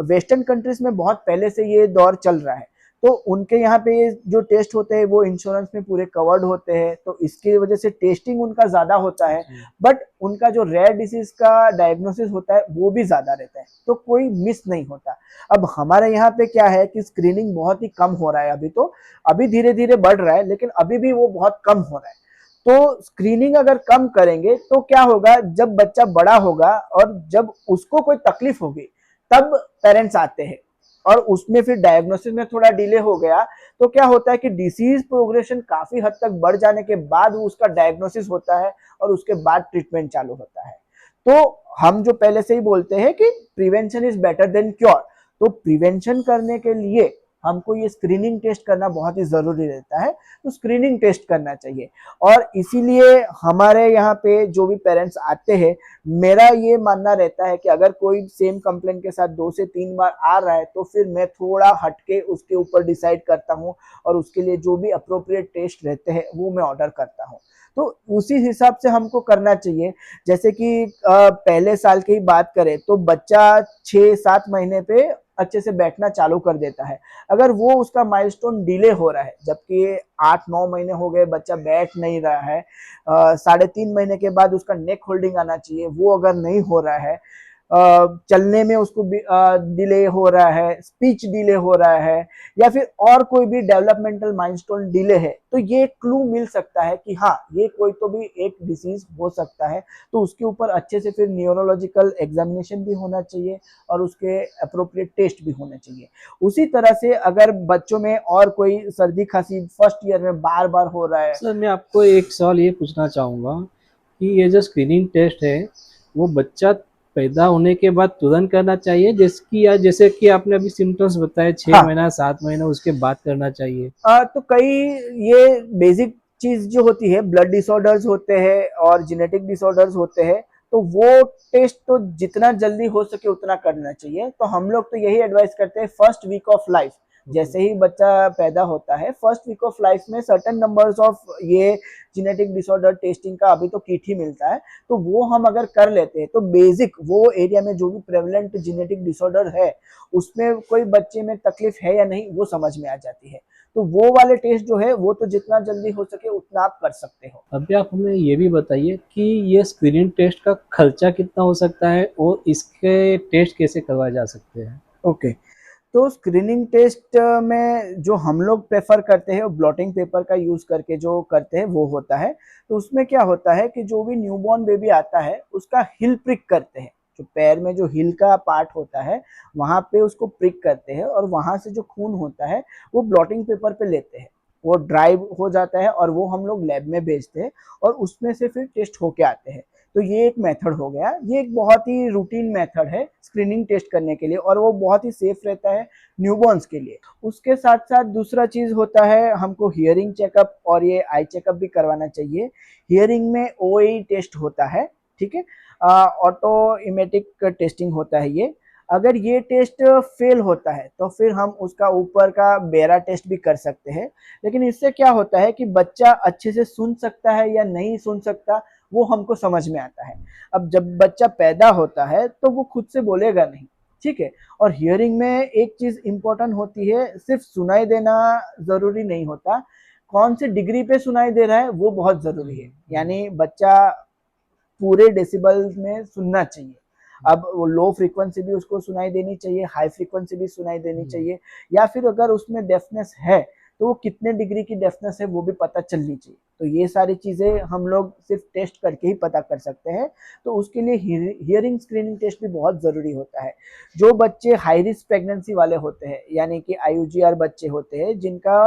वेस्टर्न कंट्रीज में बहुत पहले से ये दौर चल रहा है। तो उनके यहाँ पे जो टेस्ट होते हैं वो इंश्योरेंस में पूरे कवर्ड होते हैं, तो इसकी वजह से टेस्टिंग उनका ज्यादा होता है। बट उनका जो रेयर डिसीज का डायग्नोसिस होता है वो भी ज्यादा रहता है, तो कोई मिस नहीं होता। अब हमारे यहाँ पे क्या है कि स्क्रीनिंग बहुत ही कम हो रहा है अभी, तो अभी धीरे धीरे बढ़ रहा है, लेकिन अभी भी वो बहुत कम हो रहा है। तो स्क्रीनिंग अगर कम करेंगे तो क्या होगा, जब बच्चा बड़ा होगा और जब उसको कोई तकलीफ होगी तब पेरेंट्स आते हैं, और उसमें फिर डायग्नोसिस में थोड़ा डिले हो गया तो क्या होता है कि डिसीज प्रोग्रेशन काफी हद तक बढ़ जाने के बाद उसका डायग्नोसिस होता है और उसके बाद ट्रीटमेंट चालू होता है। तो हम जो पहले से ही बोलते हैं कि prevention is better than cure, तो प्रिवेंशन करने के लिए हमको ये स्क्रीनिंग टेस्ट करना बहुत ही जरूरी रहता है। तो स्क्रीनिंग टेस्ट करना चाहिए। और इसीलिए हमारे यहाँ पे जो भी पेरेंट्स आते हैं, मेरा ये मानना रहता है कि अगर कोई सेम कंप्लेंट के साथ 2 से 3 बार आ रहा है तो फिर मैं थोड़ा हटके उसके ऊपर डिसाइड करता हूँ, और उसके लिए जो भी अप्रोप्रिएट टेस्ट रहते हैं वो मैं ऑर्डर करता हूँ। तो उसी हिसाब से हमको करना चाहिए। जैसे कि पहले साल की बात करें तो बच्चा 6-7 महीने पे अच्छे से बैठना चालू कर देता है। अगर वो उसका माइलस्टोन डिले हो रहा है, जबकि 8-9 महीने हो गए बच्चा बैठ नहीं रहा है, 3.5 महीने के बाद उसका नेक होल्डिंग आना चाहिए, वो अगर नहीं हो रहा है, चलने में उसको डिले हो रहा है, स्पीच डिले हो रहा है, या फिर और कोई भी डेवलपमेंटल माइलस्टोन डिले है, तो ये क्लू मिल सकता है कि हाँ ये कोई तो भी एक डिसीज हो सकता है। तो उसके ऊपर अच्छे से फिर न्यूरोलॉजिकल एग्जामिनेशन भी होना चाहिए और उसके अप्रोप्रिएट टेस्ट भी होने चाहिए। उसी तरह से अगर बच्चों में और कोई सर्दी खांसी फर्स्ट ईयर में बार बार हो रहा है। सर मैं आपको एक सवाल ये पूछना चाहूँगा कि ये जो स्क्रीनिंग टेस्ट है वो बच्चा पैदा होने के बाद तुरंत करना चाहिए, जिसकी या जैसे कि आपने अभी सिम्टम्स बताए 6 महीना 7 महीना उसके बाद करना चाहिए? तो कई ये बेसिक चीज जो होती है, ब्लड डिसऑर्डर्स होते हैं और जेनेटिक डिसऑर्डर्स होते हैं, तो वो टेस्ट तो जितना जल्दी हो सके उतना करना चाहिए। तो हम लोग तो यही एडवाइस करते हैं फर्स्ट वीक ऑफ लाइफ, जैसे ही बच्चा पैदा होता है फर्स्ट वीक ऑफ लाइफ में सर्टेन नंबर्स ऑफ ये जेनेटिक डिसऑर्डर टेस्टिंग का अभी तो किट ही मिलता है, तो वो हम अगर कर लेते हैं तो बेसिक वो एरिया में जो भी प्रेवलेंट जेनेटिक डिसऑर्डर है उसमें कोई बच्चे में तकलीफ है या नहीं वो समझ में आ जाती है। तो वो वाले टेस्ट जो है वो तो जितना जल्दी हो सके उतना आप कर सकते हो। अभी आप हमें ये भी बताइए कि ये स्क्रीनिंग टेस्ट का खर्चा कितना हो सकता है और इसके टेस्ट कैसे करवाए जा सकते हैं? ओके, तो स्क्रीनिंग टेस्ट में जो हम लोग प्रेफर करते हैं वो ब्लॉटिंग पेपर का यूज करके जो करते हैं वो होता है। तो उसमें क्या होता है कि जो भी न्यूबॉर्न बेबी आता है उसका हिल प्रिक करते हैं, जो पैर में जो हिल का पार्ट होता है वहां पे उसको प्रिक करते हैं और वहां से जो खून होता है वो ब्लॉटिंग पेपर पे लेते हैं, वो ड्राई हो जाता है और वो हम लोग लैब में भेजते हैं और उसमें से फिर टेस्ट होके आते हैं। तो ये एक मेथड हो गया, ये एक बहुत ही रूटीन मेथड है स्क्रीनिंग टेस्ट करने के लिए और वो बहुत ही सेफ रहता है न्यूबॉर्न्स के लिए। उसके साथ साथ दूसरा चीज होता है हमको हियरिंग चेकअप और ये आई चेकअप भी करवाना चाहिए। हियरिंग में ओई टेस्ट होता है, ठीक है, ऑटो इमेटिक टेस्टिंग होता है ये। अगर ये टेस्ट फेल होता है तो फिर हम उसका ऊपर का बेरा टेस्ट भी कर सकते हैं। लेकिन इससे क्या होता है कि बच्चा अच्छे से सुन सकता है या नहीं सुन सकता वो हमको समझ में आता है। अब जब बच्चा पैदा होता है तो वो खुद से बोलेगा नहीं, ठीक है। और हियरिंग में एक चीज इंपॉर्टेंट होती है, सिर्फ सुनाई देना जरूरी नहीं होता, कौन से डिग्री पे सुनाई दे रहा है वो बहुत जरूरी है। यानी बच्चा पूरे डेसिबल में सुनना चाहिए। अब वो लो फ्रीक्वेंसी भी उसको सुनाई देनी चाहिए, हाई फ्रीक्वेंसी भी सुनाई देनी चाहिए, या फिर अगर उसमें डेफनेस है तो वो कितने डिग्री की डेफनेस है वो भी पता चलनी चाहिए। तो ये सारी चीजें हम लोग सिर्फ टेस्ट करके ही पता कर सकते हैं। तो उसके लिए हियरिंग स्क्रीनिंग टेस्ट भी बहुत जरूरी होता है। जो बच्चे हाई रिस्क प्रेगनेंसी वाले होते हैं यानी कि IUGR बच्चे होते हैं जिनका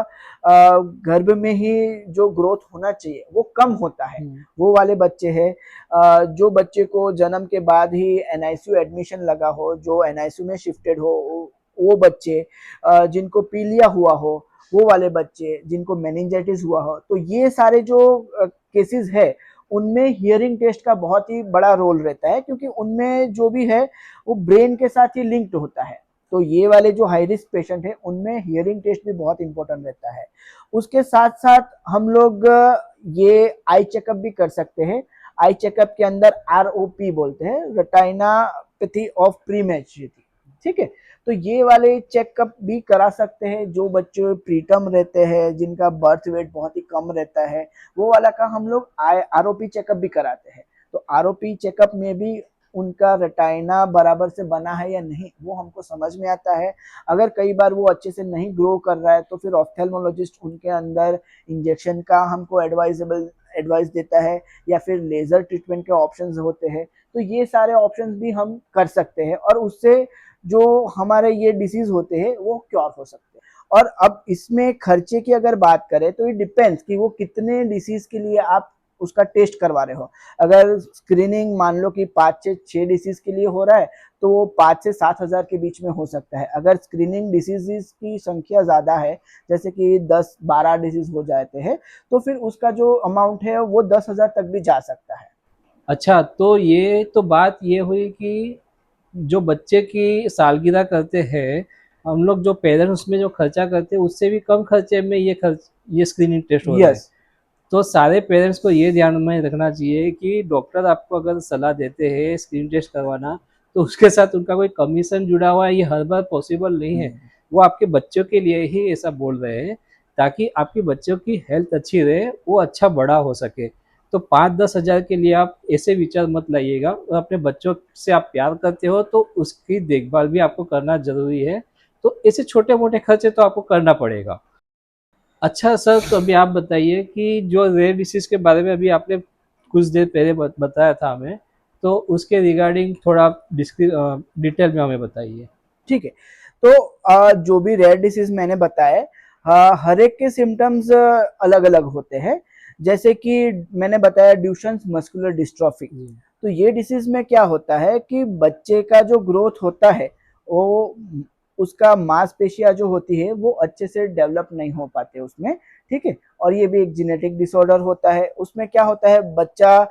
गर्भ में ही जो ग्रोथ होना चाहिए वो कम होता है, वो वाले बच्चे हैं। जो बच्चे को जन्म के बाद ही NICU एडमिशन लगा हो, जो NICU में शिफ्टेड हो, वो बच्चे, जिनको पीलिया हुआ हो, वो वाले बच्चे, जिनको मेनिंजाइटिस हुआ हो, तो ये सारे जो केसेस है उनमें हियरिंग टेस्ट का बहुत ही बड़ा रोल रहता है, क्योंकि उनमें जो भी है वो ब्रेन के साथ ही लिंक्ड होता है। तो ये वाले जो हाई रिस्क पेशेंट है उनमें हियरिंग टेस्ट भी बहुत इंपॉर्टेंट रहता है। उसके साथ साथ हम लोग ये आई चेकअप भी कर सकते हैं। आई चेकअप के अंदर ROP बोलते हैं, रेटिनापैथी ऑफ प्रीमेच्योरिटी, ठीक है। तो ये वाले चेकअप भी करा सकते हैं। जो बच्चे प्रीटर्म रहते हैं जिनका बर्थ वेट बहुत ही कम रहता है वो वाला का हम लोग ROP चेकअप भी कराते हैं। तो ROP चेकअप में भी उनका रेटाइना बराबर से बना है या नहीं वो हमको समझ में आता है। अगर कई बार वो अच्छे से नहीं ग्रो कर रहा है तो फिर ऑप्थेल्मोलॉजिस्ट उनके अंदर इंजेक्शन का हमको एडवाइस देता है, या फिर लेजर ट्रीटमेंट के ऑप्शंस होते हैं। तो ये सारे ऑप्शंस भी हम कर सकते हैं और उससे जो हमारे ये डिसीज होते हैं वो क्योर हो सकते हैं। और अब इसमें खर्चे की अगर बात करें तो ये डिपेंड्स कि वो कितने डिसीज के लिए आप उसका टेस्ट करवा रहे हो। अगर स्क्रीनिंग मान लो कि 5 से 6 डिसीज के लिए हो रहा है तो वो 5 से 7 हज़ार के बीच में हो सकता है। अगर स्क्रीनिंग डिसीजेस की संख्या ज्यादा है, जैसे कि 10-12 डिसीज हो जाते हैं, तो फिर उसका जो अमाउंट है वो 10 हज़ार तक भी जा सकता है। अच्छा, तो ये तो बात ये हुई कि जो बच्चे की सालगिरह करते हैं हम लोग, जो पेरेंट्स उसमें जो खर्चा करते हैं उससे भी कम खर्चे में ये स्क्रीनिंग टेस्ट हो रहा है। यस। तो सारे पेरेंट्स को ये ध्यान में रखना चाहिए कि डॉक्टर आपको अगर सलाह देते हैं स्क्रीन टेस्ट करवाना तो उसके साथ उनका कोई कमीशन जुड़ा हुआ है, ये हर बार पॉसिबल नहीं है। वो आपके बच्चों के लिए ही ऐसा बोल रहे हैं ताकि आपके बच्चों की हेल्थ अच्छी रहे, वो अच्छा बड़ा हो सके। तो 5-10 हज़ार के लिए आप ऐसे विचार मत लाइएगा, और अपने बच्चों से आप प्यार करते हो तो उसकी देखभाल भी आपको करना ज़रूरी है, तो ऐसे छोटे-मोटे खर्चे तो आपको करना पड़ेगा। अच्छा सर, तो अभी आप बताइए कि जो रेयर डिसीज़ के बारे में अभी आपने कुछ देर पहले बताया था हमें, तो उसके रिगार्डिंग थोड़ा डिटेल में हमें बताइए। ठीक है। तो जो भी रेयर डिसीज मैंने बताया, हर एक के सिम्टम्स अलग अलग होते हैं। जैसे कि मैंने बताया ड्यूशन्स मस्कुलर डिस्ट्रॉफी, जी। तो ये डिसीज में क्या होता है कि बच्चे का जो ग्रोथ होता है वो, उसका मांसपेशियां जो होती है वो अच्छे से डेवलप नहीं हो पाते उसमें। ठीक है। और ये भी एक जेनेटिक डिसऑर्डर होता है। उसमें क्या होता है, बच्चा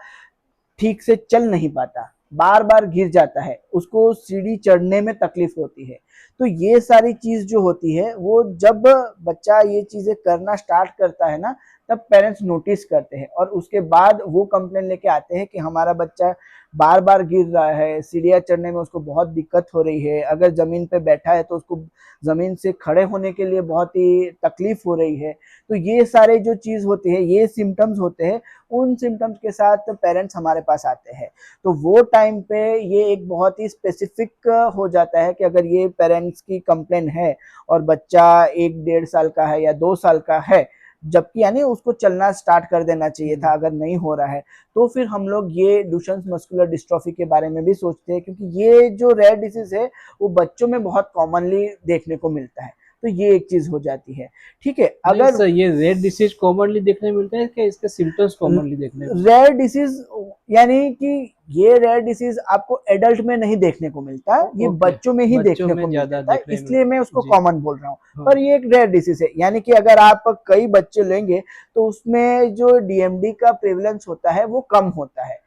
ठीक से चल नहीं पाता, बार बार गिर जाता है, उसको सीढ़ी चढ़ने में तकलीफ होती है। तो ये सारी चीज जो होती है वो जब बच्चा ये चीजें करना स्टार्ट करता है ना, तब पेरेंट्स नोटिस करते हैं और उसके बाद वो कंप्लेन लेके आते हैं कि हमारा बच्चा बार बार गिर रहा है, सीढ़ियाँ चढ़ने में उसको बहुत दिक्कत हो रही है, अगर जमीन पे बैठा है तो उसको जमीन से खड़े होने के लिए बहुत ही तकलीफ हो रही है। तो ये सारे जो चीज होते हैं, ये सिम्टम्स होते हैं, उन सिम्टम्स के साथ पेरेंट्स हमारे पास आते हैं। तो वो टाइम पे ये एक बहुत ही स्पेसिफिक हो जाता है कि अगर ये पेरेंट्स की कंप्लेन है और बच्चा 1-1.5 साल का है या 2 साल का है, जबकि यानी उसको चलना स्टार्ट कर देना चाहिए था, अगर नहीं हो रहा है तो फिर हम लोग ये डुशेंस मस्कुलर डिस्ट्रॉफी के बारे में भी सोचते हैं, क्योंकि ये जो रेयर डिसीज है वो बच्चों में बहुत कॉमनली देखने को मिलता है। तो ये एक चीज हो जाती है। ठीक है। नहीं अगर सर, ये रेयर डिसीज कॉमनली देखने मिलता है क्या, इसके सिम्टम्स कॉमनली देखने मिलते रेयर डिसीज यानी कि ये रेयर डिसीज आपको एडल्ट में नहीं देखने को मिलता, हैं? ये ओके, बच्चों में ही बच्चों देखने को में मिल ज़्यादा जाता है, देखने इसलिए मैं मिलता है। उसको जी। कॉमन बोल रहा हूँ। हाँ। पर ये एक रेयर डिसीज है, यानी कि अगर आप कई बच्चे लेंगे तो उसमें जो डीएमडी का प्रेवलेंस होता है वो कम होता है।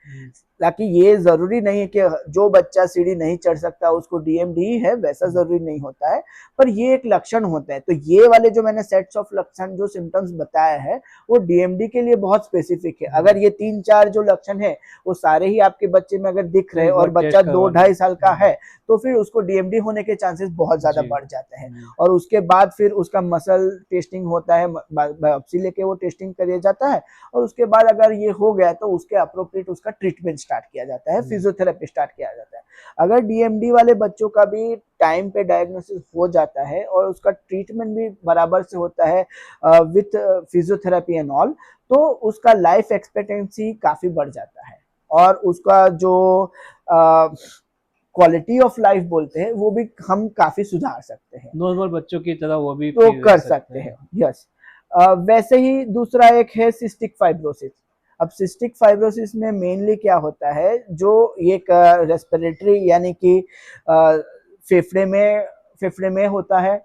ताकि ये जरूरी नहीं है कि जो बच्चा सीढ़ी नहीं चढ़ सकता उसको डीएमडी ही है, वैसा जरूरी नहीं होता है। पर ये एक लक्षण होता है। तो ये वाले जो मैंने सेट्स ऑफ लक्षण जो सिम्टम्स बताया है वो डीएमडी के लिए बहुत स्पेसिफिक है। अगर ये 3-4 जो लक्षण है वो सारे ही आपके बच्चे में अगर दिख तो रहे एक और बार बच्चा टेस्ट दो करवाना। ढाई साल का है, तो फिर उसको डीएमडी होने के चांसेस बहुत ज्यादा जी। बढ़ जाते हैं। और उसके बाद फिर उसका मसल टेस्टिंग होता है, बायोप्सी लेके वो टेस्टिंग किया जाता है। और उसके बाद अगर ये हो गया तो उसके अप्रोप्रिएट उसका ट्रीटमेंट स्टार्ट किया जाता है, फिजियोथेरेपी स्टार्ट किया जाता है। अगर डीएमडी वाले बच्चों का भी टाइम पे डायग्नोसिस हो जाता है और उसका ट्रीटमेंट भी बराबर से होता है विथ फिजियोथेरेपी एंड ऑल, तो उसका लाइफ एक्सपेक्टेंसी काफी बढ़ जाता है और उसका जो क्वालिटी ऑफ लाइफ बोलते हैं वो भी हम काफी सुधार सकते हैं। नॉर्मल बच्चों की तरह वो भी तो फिर रह कर सकते सकते हैं। हैं। यस। वैसे ही दूसरा एक है सिस्टिक फाइब्रोसिस। अब सिस्टिक फाइब्रोसिस में मेनली क्या होता है, जो एक रेस्पिरेटरी यानी कि फेफड़े में होता है,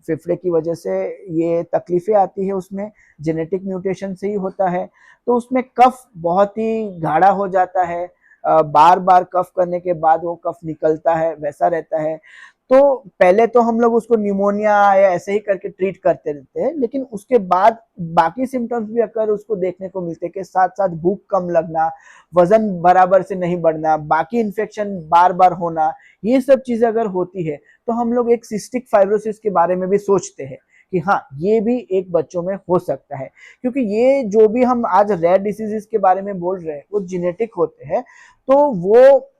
फेफड़े की वजह से ये तकलीफें आती है, उसमें जेनेटिक म्यूटेशन से ही होता है। तो उसमें कफ बहुत ही गाढ़ा हो जाता है, बार बार कफ करने के बाद वो कफ निकलता है, वैसा रहता है। तो पहले तो हम लोग उसको न्यूमोनिया या ऐसे ही करके ट्रीट करते रहते हैं, लेकिन उसके बाद बाकी सिम्टम्स भी अगर उसको देखने को मिलते हैं कि साथ साथ भूख कम लगना, वजन बराबर से नहीं बढ़ना, बाकी इन्फेक्शन बार बार होना, ये सब चीजें अगर होती है तो हम लोग एक सिस्टिक फाइब्रोसिस के बारे में भी सोचते हैं कि हाँ ये भी एक बच्चों में हो सकता है। क्योंकि ये जो भी हम आज रेयर डिसीजेस के बारे में बोल रहे हैं वो जेनेटिक होते हैं। तो वो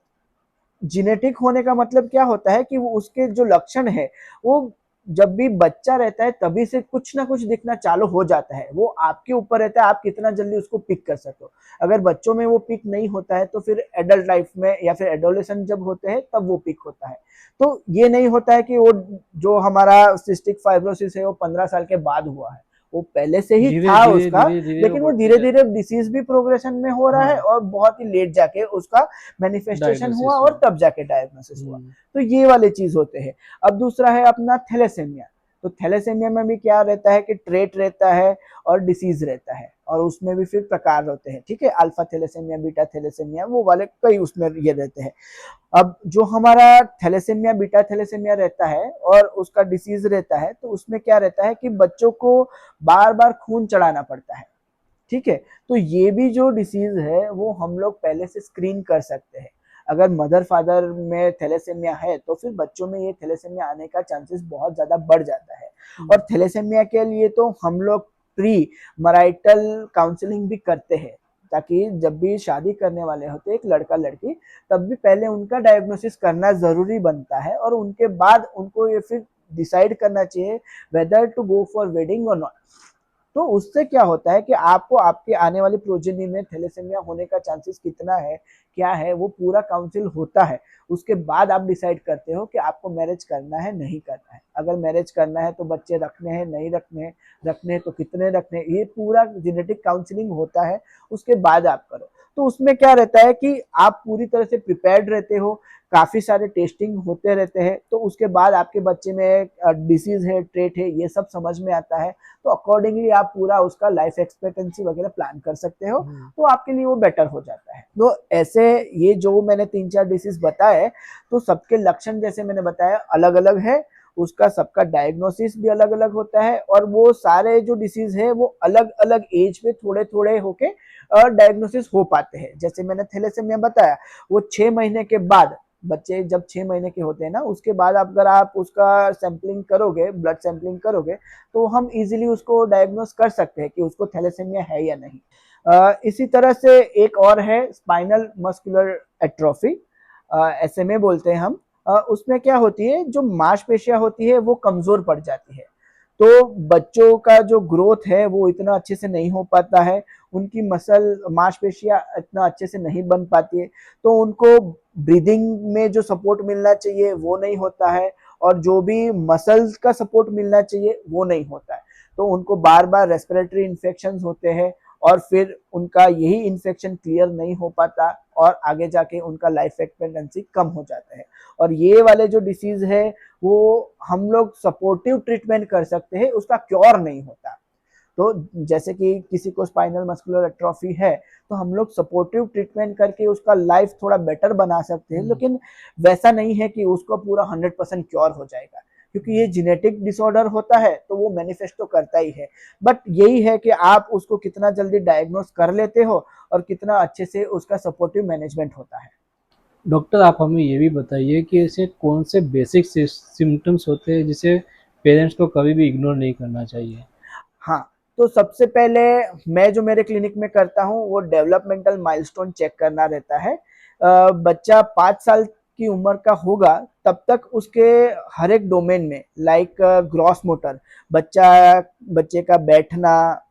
जेनेटिक होने का मतलब क्या होता है कि वो उसके जो लक्षण है वो जब भी बच्चा रहता है तभी से कुछ ना कुछ दिखना चालू हो जाता है। वो आपके ऊपर रहता है आप कितना जल्दी उसको पिक कर सको। अगर बच्चों में वो पिक नहीं होता है तो फिर एडल्ट लाइफ में या फिर एडोलेसेंट जब होते हैं तब वो पिक होता है। तो ये नहीं होता है कि वो जो हमारा सिस्टिक फाइब्रोसिस है वो 15 साल के बाद हुआ है, वो पहले से ही धीरे था धीरे उसका। धीरे धीरे वो लेकिन वो बढ़ते धीरे धीरे जाते हैं। डिसीज भी प्रोग्रेशन में हो रहा है हाँ। और बहुत ही लेट जाके उसका मैनिफेस्टेशन हुआ डायग्नोसिस और हुआ। तब जाके डायग्नोसिस हुआ। तो ये वाले चीज होते हैं। अब दूसरा है अपना थैलेसेमिया। तो थैलेसेमिया में भी क्या रहता है कि ट्रेट रहता है और डिसीज रहता है, और उसमें भी फिर प्रकार होते हैं। ठीक है, अल्फा थैलेसेमिया, बीटा थैलेसेमिया, वो वाले कई उसमें ये रहते हैं। अब जो हमारा थैलेसेमिया बीटा थैलेसेमिया रहता है और उसका डिसीज रहता है, तो उसमें क्या रहता है कि बच्चों को बार बार खून चढ़ाना पड़ता है। ठीक है। तो ये भी जो डिसीज है वो हम लोग पहले से स्क्रीन कर सकते हैं। अगर मदर फादर में थैलेसेमिया है तो फिर बच्चों में ये थैलेसेमिया आने का चांसेस बहुत ज्यादा बढ़ जाता है। और थैलेसेमिया के लिए तो हम लोग प्री मराइटल काउंसलिंग भी करते हैं। ताकि जब भी शादी करने वाले होते एक लड़का लड़की, तब भी पहले उनका डायग्नोसिस करना ज़रूरी बनता है और उनके बाद उनको ये फिर डिसाइड करना चाहिए whether to go for wedding और नॉट। तो उससे क्या होता है कि आपको आपके आने वाली प्रोजेनी में थैलेसेमिया होने का चांसेस कितना है, क्या है, वो पूरा काउंसिल होता है। उसके बाद आप डिसाइड करते हो कि आपको मैरिज करना है, नहीं करना है। अगर मैरिज करना है तो बच्चे रखने हैं, नहीं रखने हैं, रखने हैं तो कितने रखने हैं, ये पूरा जेनेटिक काउंसलिंग होता है, उसके बाद आप करो। तो उसमें क्या रहता है कि आप पूरी तरह से प्रिपेयर्ड रहते हो, काफ़ी सारे टेस्टिंग होते रहते हैं, तो उसके बाद आपके बच्चे में डिसीज़ है, ट्रेट है, ये सब समझ में आता है। तो अकॉर्डिंगली आप पूरा उसका लाइफ एक्सपेक्टेंसी वगैरह प्लान कर सकते हो, तो आपके लिए वो बेटर हो जाता है। तो ऐसे ये जो मैंने 3-4 डिसीज बताए, तो सबके लक्षण जैसे मैंने बताया अलग अलग है, उसका सबका डायग्नोसिस भी अलग अलग होता है और वो सारे जो डिसीज है वो अलग अलग एज पे थोड़े थोड़े होके डायग्नोसिस हो पाते हैं। जैसे मैंने थैलेसेमिया बताया, वो 6 महीने के बाद, बच्चे जब 6 महीने के होते हैं ना, उसके बाद अगर आप उसका सैंपलिंग करोगे, ब्लड सैंपलिंग करोगे, तो हम इजीली उसको डायग्नोस कर सकते हैं कि उसको थैलेसेमिया है या नहीं। इसी तरह से एक और है स्पाइनल मस्कुलर एट्रोफी, एसएमए बोलते हैं हम। उसमें क्या होती है, जो मांसपेशियां होती है वो कमजोर पड़ जाती है, तो बच्चों का जो ग्रोथ है वो इतना अच्छे से नहीं हो पाता है, उनकी मसल मांसपेशियां इतना अच्छे से नहीं बन पाती है, तो उनको ब्रीदिंग में जो सपोर्ट मिलना चाहिए वो नहीं होता है, और जो भी मसल्स का सपोर्ट मिलना चाहिए वो नहीं होता है। तो उनको बार बार रेस्पिरेटरी इन्फेक्शन होते हैं और फिर उनका यही इन्फेक्शन क्लियर नहीं हो पाता और आगे जाके उनका लाइफ एक्सपेक्टेंसी कम हो जाता है। और ये वाले जो डिसीज है वो हम लोग सपोर्टिव ट्रीटमेंट कर सकते हैं, उसका क्योर नहीं होता। तो जैसे कि किसी को स्पाइनल मस्कुलर एट्रोफी है, तो हम लोग सपोर्टिव ट्रीटमेंट करके उसका लाइफ थोड़ा बेटर बना सकते हैं, लेकिन वैसा नहीं है कि उसको पूरा 100% क्योर हो जाएगा, क्योंकि ये जेनेटिक डिसऑर्डर होता है तो वो मैनिफेस्ट तो करता ही है। बट यही है कि आप उसको कितना जल्दी डायग्नोस कर लेते हो और कितना अच्छे से उसका सपोर्टिव मैनेजमेंट होता है। डॉक्टर आप हमें ये भी बताइए कि ऐसे कौन से बेसिक सिम्टम्स होते हैं जिसे पेरेंट्स को कभी भी इग्नोर नहीं करना चाहिए? हाँ, तो सबसे पहले मैं जो मेरे क्लिनिक में करता हूँ वो डेवलपमेंटल माइलस्टोन चेक करना रहता है। बच्चा 5 साल की उम्र का होगा तब तक उसके हर एक डोमेन में, लाइक ग्रॉस मोटर, बच्चे का बैठना,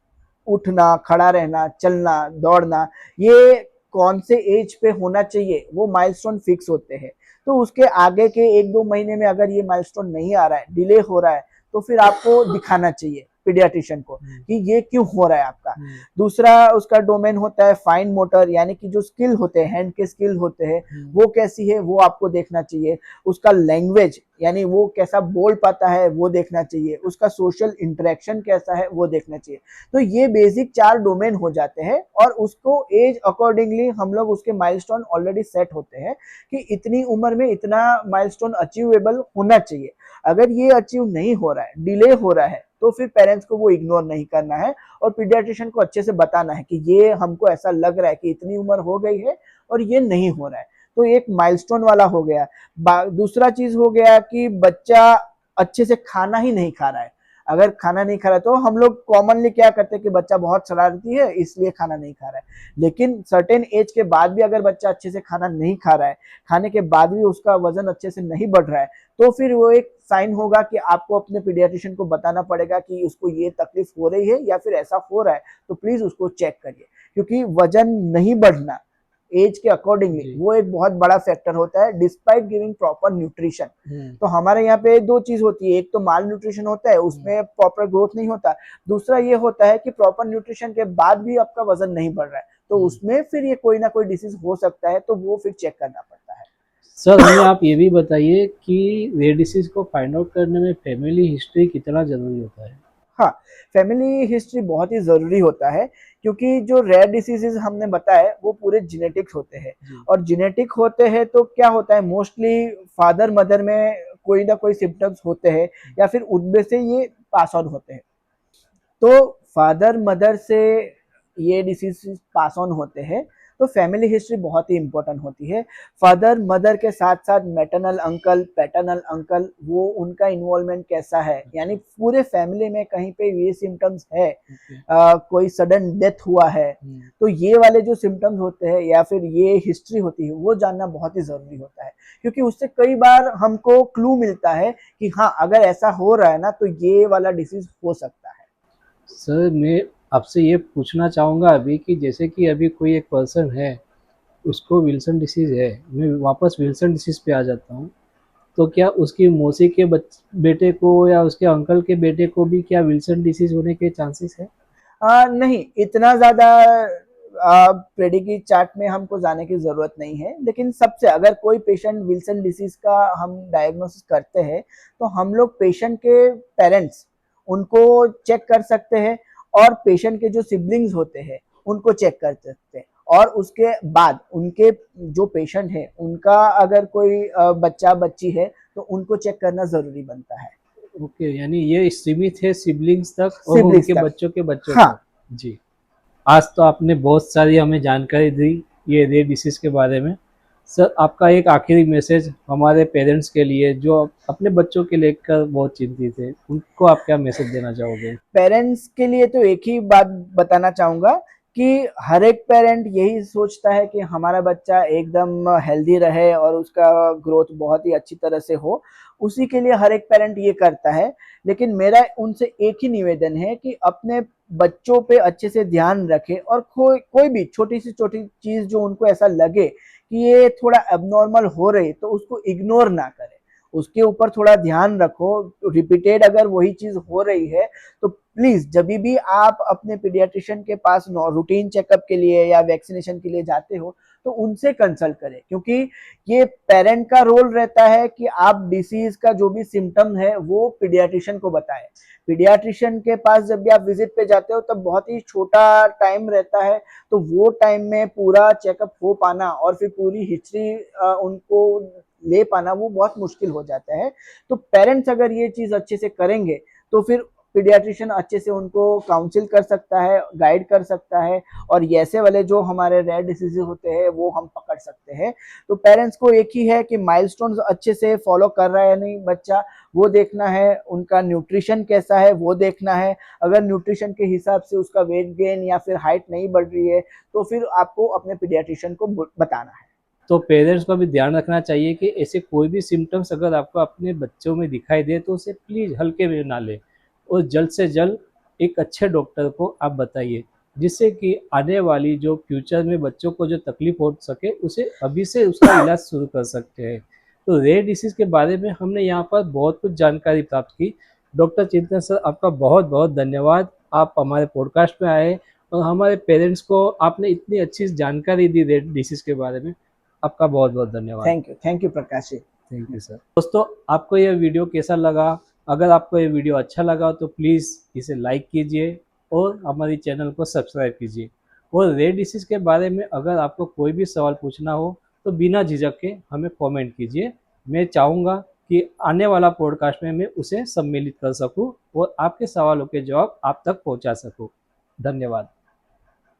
उठना, खड़ा रहना, चलना, दौड़ना, ये कौन से एज पे होना चाहिए वो माइलस्टोन फिक्स होते हैं। तो उसके आगे के 1-2 महीने में अगर ये माइलस्टोन नहीं आ रहा है, डिले हो रहा है, तो फिर आपको दिखाना चाहिए पीडियाट्रिशियन को कि ये क्यों हो रहा है आपका। दूसरा उसका डोमेन होता है फाइन मोटर, यानी कि जो स्किल होते हैं, हैंड के स्किल होते हैं, वो कैसी है वो आपको देखना चाहिए। उसका लैंग्वेज, यानी वो कैसा बोल पाता है वो देखना चाहिए। उसका सोशल इंटरेक्शन कैसा है वो देखना चाहिए। तो ये बेसिक 4 डोमेन हो जाते हैं और उसको एज अकॉर्डिंगली हम लोग उसके माइलस्टोन ऑलरेडी सेट होते हैं कि इतनी उम्र में इतना माइलस्टोन अचीवेबल होना चाहिए। अगर ये अचीव नहीं हो रहा है, डिले हो रहा है, तो फिर पेरेंट्स को वो इग्नोर नहीं करना है और पीडियाट्रिशियन को अच्छे से बताना है कि ये हमको ऐसा लग रहा है कि इतनी उम्र हो गई है और ये नहीं हो रहा है। तो एक माइलस्टोन वाला हो गया। दूसरा चीज हो गया कि बच्चा अच्छे से खाना ही नहीं खा रहा है। अगर खाना नहीं खा रहा है तो हम लोग कॉमनली क्या करते हैं कि बच्चा बहुत शरारती है इसलिए खाना नहीं खा रहा है, लेकिन सर्टेन एज के बाद भी अगर बच्चा अच्छे से खाना नहीं खा रहा है, खाने के बाद भी उसका वजन अच्छे से नहीं बढ़ रहा है, तो फिर वो एक साइन होगा कि आपको अपने पीडियाट्रिशियन को बताना पड़ेगा कि उसको ये तकलीफ हो रही है या फिर ऐसा हो रहा है, तो प्लीज उसको चेक करिए। क्योंकि वजन नहीं बढ़ना एज के अकॉर्डिंगली वो एक बहुत बड़ा फैक्टर होता है, डिस्पाइट गिविंग प्रॉपर न्यूट्रिशन। तो हमारे यहाँ पे 2 चीज होती है, एक तो माल न्यूट्रिशन होता है, उसमें प्रॉपर ग्रोथ नहीं होता। दूसरा ये होता है कि प्रॉपर न्यूट्रिशन के बाद भी आपका वजन नहीं बढ़ रहा है, तो उसमें फिर ये कोई ना कोई डिसीज हो सकता है, तो वो फिर चेक करना पड़ता है। सर हमें आप ये भी बताइए कि रेयर डिसीज को फाइंड आउट करने में फैमिली हिस्ट्री कितना जरूरी होता है? हाँ, फैमिली हिस्ट्री बहुत ही ज़रूरी होता है, क्योंकि जो रेयर डिसीजेज़ हमने बताए वो पूरे जेनेटिक्स होते हैं, और जेनेटिक होते हैं तो क्या होता है, मोस्टली फादर मदर में कोई ना कोई सिम्टम्स होते हैं या फिर उनमें से ये पास ऑन होते हैं। तो फादर मदर से ये डिसीज पास ऑन होते हैं, तो फैमिली हिस्ट्री बहुत ही इंपॉर्टेंट होती है। फादर मदर के साथ साथ मैटरनल अंकल पैटर्नल अंकल वो उनका इन्वॉल्वमेंट कैसा है, यानी पूरे फैमिली में कहीं पे ये सिम्टम्स है, कोई सडन डेथ हुआ है, तो ये वाले जो सिम्टम्स होते हैं या फिर ये हिस्ट्री होती है वो जानना बहुत ही जरूरी होता है, क्योंकि उससे कई बार हमको क्लू मिलता है कि हाँ अगर ऐसा हो रहा है ना तो ये वाला डिसीज हो सकता है। सर मैं आपसे ये पूछना चाहूँगा अभी कि जैसे कि अभी कोई एक पर्सन है, उसको विल्सन डिसीज़ है, मैं वापस विल्सन डिसीज़ पे आ जाता हूँ, तो क्या उसकी मौसी के बेटे को या उसके अंकल के बेटे को भी क्या विल्सन डिसीज़ होने के चांसेस है? नहीं इतना ज्यादा प्रेडिग्री चार्ट में हमको जाने की जरूरत नहीं है, लेकिन सबसे अगर कोई पेशेंट विल्सन डिसीज का हम डायग्नोसिस करते हैं तो हम लोग पेशेंट के पेरेंट्स उनको चेक कर सकते हैं और पेशेंट के जो सिबलिंग्स होते हैं उनको चेक कर सकते हैं, और उसके बाद उनके जो पेशेंट है उनका अगर कोई बच्चा बच्ची है तो उनको चेक करना जरूरी बनता है। ओके, यानी ये सीमित है सिबलिंग्स तक और सिबलिंग्स उनके तक। बच्चों के बच्चों हाँ। तक। जी। आज तो आपने बहुत सारी हमें जानकारी दी ये रेयर डिसीज़ के बारे में। सर आपका एक आखिरी मैसेज हमारे पेरेंट्स के लिए जो अपने बच्चों के लेकर बहुत चिंतित है, उनको आप क्या मैसेज देना चाहोगे? पेरेंट्स के लिए तो एक ही बात बताना चाहूंगा कि हर एक पेरेंट यही सोचता है कि हमारा बच्चा एकदम हेल्दी रहे और उसका ग्रोथ बहुत ही अच्छी तरह से हो, उसी के लिए हर एक पेरेंट ये करता है। लेकिन मेरा उनसे एक ही निवेदन है कि अपने बच्चों पे अच्छे से ध्यान रखें और कोई भी छोटी सी छोटी चीज जो उनको ऐसा लगे कि ये थोड़ा एबनॉर्मल हो रही तो उसको इग्नोर ना करें, उसके ऊपर थोड़ा ध्यान रखो। रिपीटेड अगर वही चीज हो रही है तो प्लीज जब भी आप अपने पीडियाट्रिशियन के पास रूटीन चेकअप के लिए या वैक्सीनेशन के लिए जाते हो तो उनसे कंसल्ट करें, क्योंकि ये पेरेंट का रोल रहता है कि आप डिसीज का जो भी सिम्टम है वो पीडियाट्रिशियन को बताएं। पीडियाट्रिशियन के पास जब भी आप विजिट पे जाते हो तब बहुत ही छोटा टाइम रहता है, तो वो टाइम में पूरा चेकअप हो पाना और फिर पूरी हिस्ट्री उनको ले पाना वो बहुत मुश्किल हो जाता है। तो पेरेंट्स अगर ये चीज अच्छे से करेंगे तो फिर पीडियाट्रिशियन अच्छे से उनको काउंसिल कर सकता है, गाइड कर सकता है, और ऐसे वाले जो हमारे रेयर डिसीजेज होते हैं वो हम पकड़ सकते हैं। तो पेरेंट्स को एक ही है कि माइलस्टोन्स अच्छे से फॉलो कर रहा है या नहीं बच्चा, वो देखना है, उनका न्यूट्रिशन कैसा है वो देखना है। अगर न्यूट्रिशन के हिसाब से उसका वेट गेन या फिर हाइट नहीं बढ़ रही है तो फिर आपको अपने पीडियाट्रिशियन को बताना है। तो पेरेंट्स को भी ध्यान रखना चाहिए कि ऐसे कोई भी सिम्टम्स अगर आपको अपने बच्चों में दिखाई दे तो उसे प्लीज़ हल्के में ना लें और जल्द से जल्द एक अच्छे डॉक्टर को आप बताइए, जिससे कि आने वाली जो फ्यूचर में बच्चों को जो तकलीफ हो सके उसे अभी से उसका इलाज शुरू कर सकते हैं। तो रेयर डिसीज़ के बारे में हमने यहाँ पर बहुत कुछ जानकारी प्राप्त की। डॉक्टर चिंतन सर आपका बहुत बहुत धन्यवाद। आप हमारे पॉडकास्ट में आए और हमारे पेरेंट्स को आपने इतनी अच्छी जानकारी दी रेयर डिसीज़ के बारे में। आपका बहुत बहुत धन्यवाद। Thank you Prakash ji. Thank you sir. दोस्तों आपको यह वीडियो कैसा लगा? अगर आपको ये वीडियो अच्छा लगा तो प्लीज़ इसे लाइक कीजिए और हमारी चैनल को सब्सक्राइब कीजिए। और रेयर डिसीज़ के बारे में अगर आपको कोई भी सवाल पूछना हो तो बिना झिझक के हमें कमेंट कीजिए। मैं चाहूँगा कि आने वाला पॉडकास्ट में मैं उसे सम्मिलित कर सकूँ और आपके सवालों के जवाब आप तक पहुँचा सकूँ। धन्यवाद।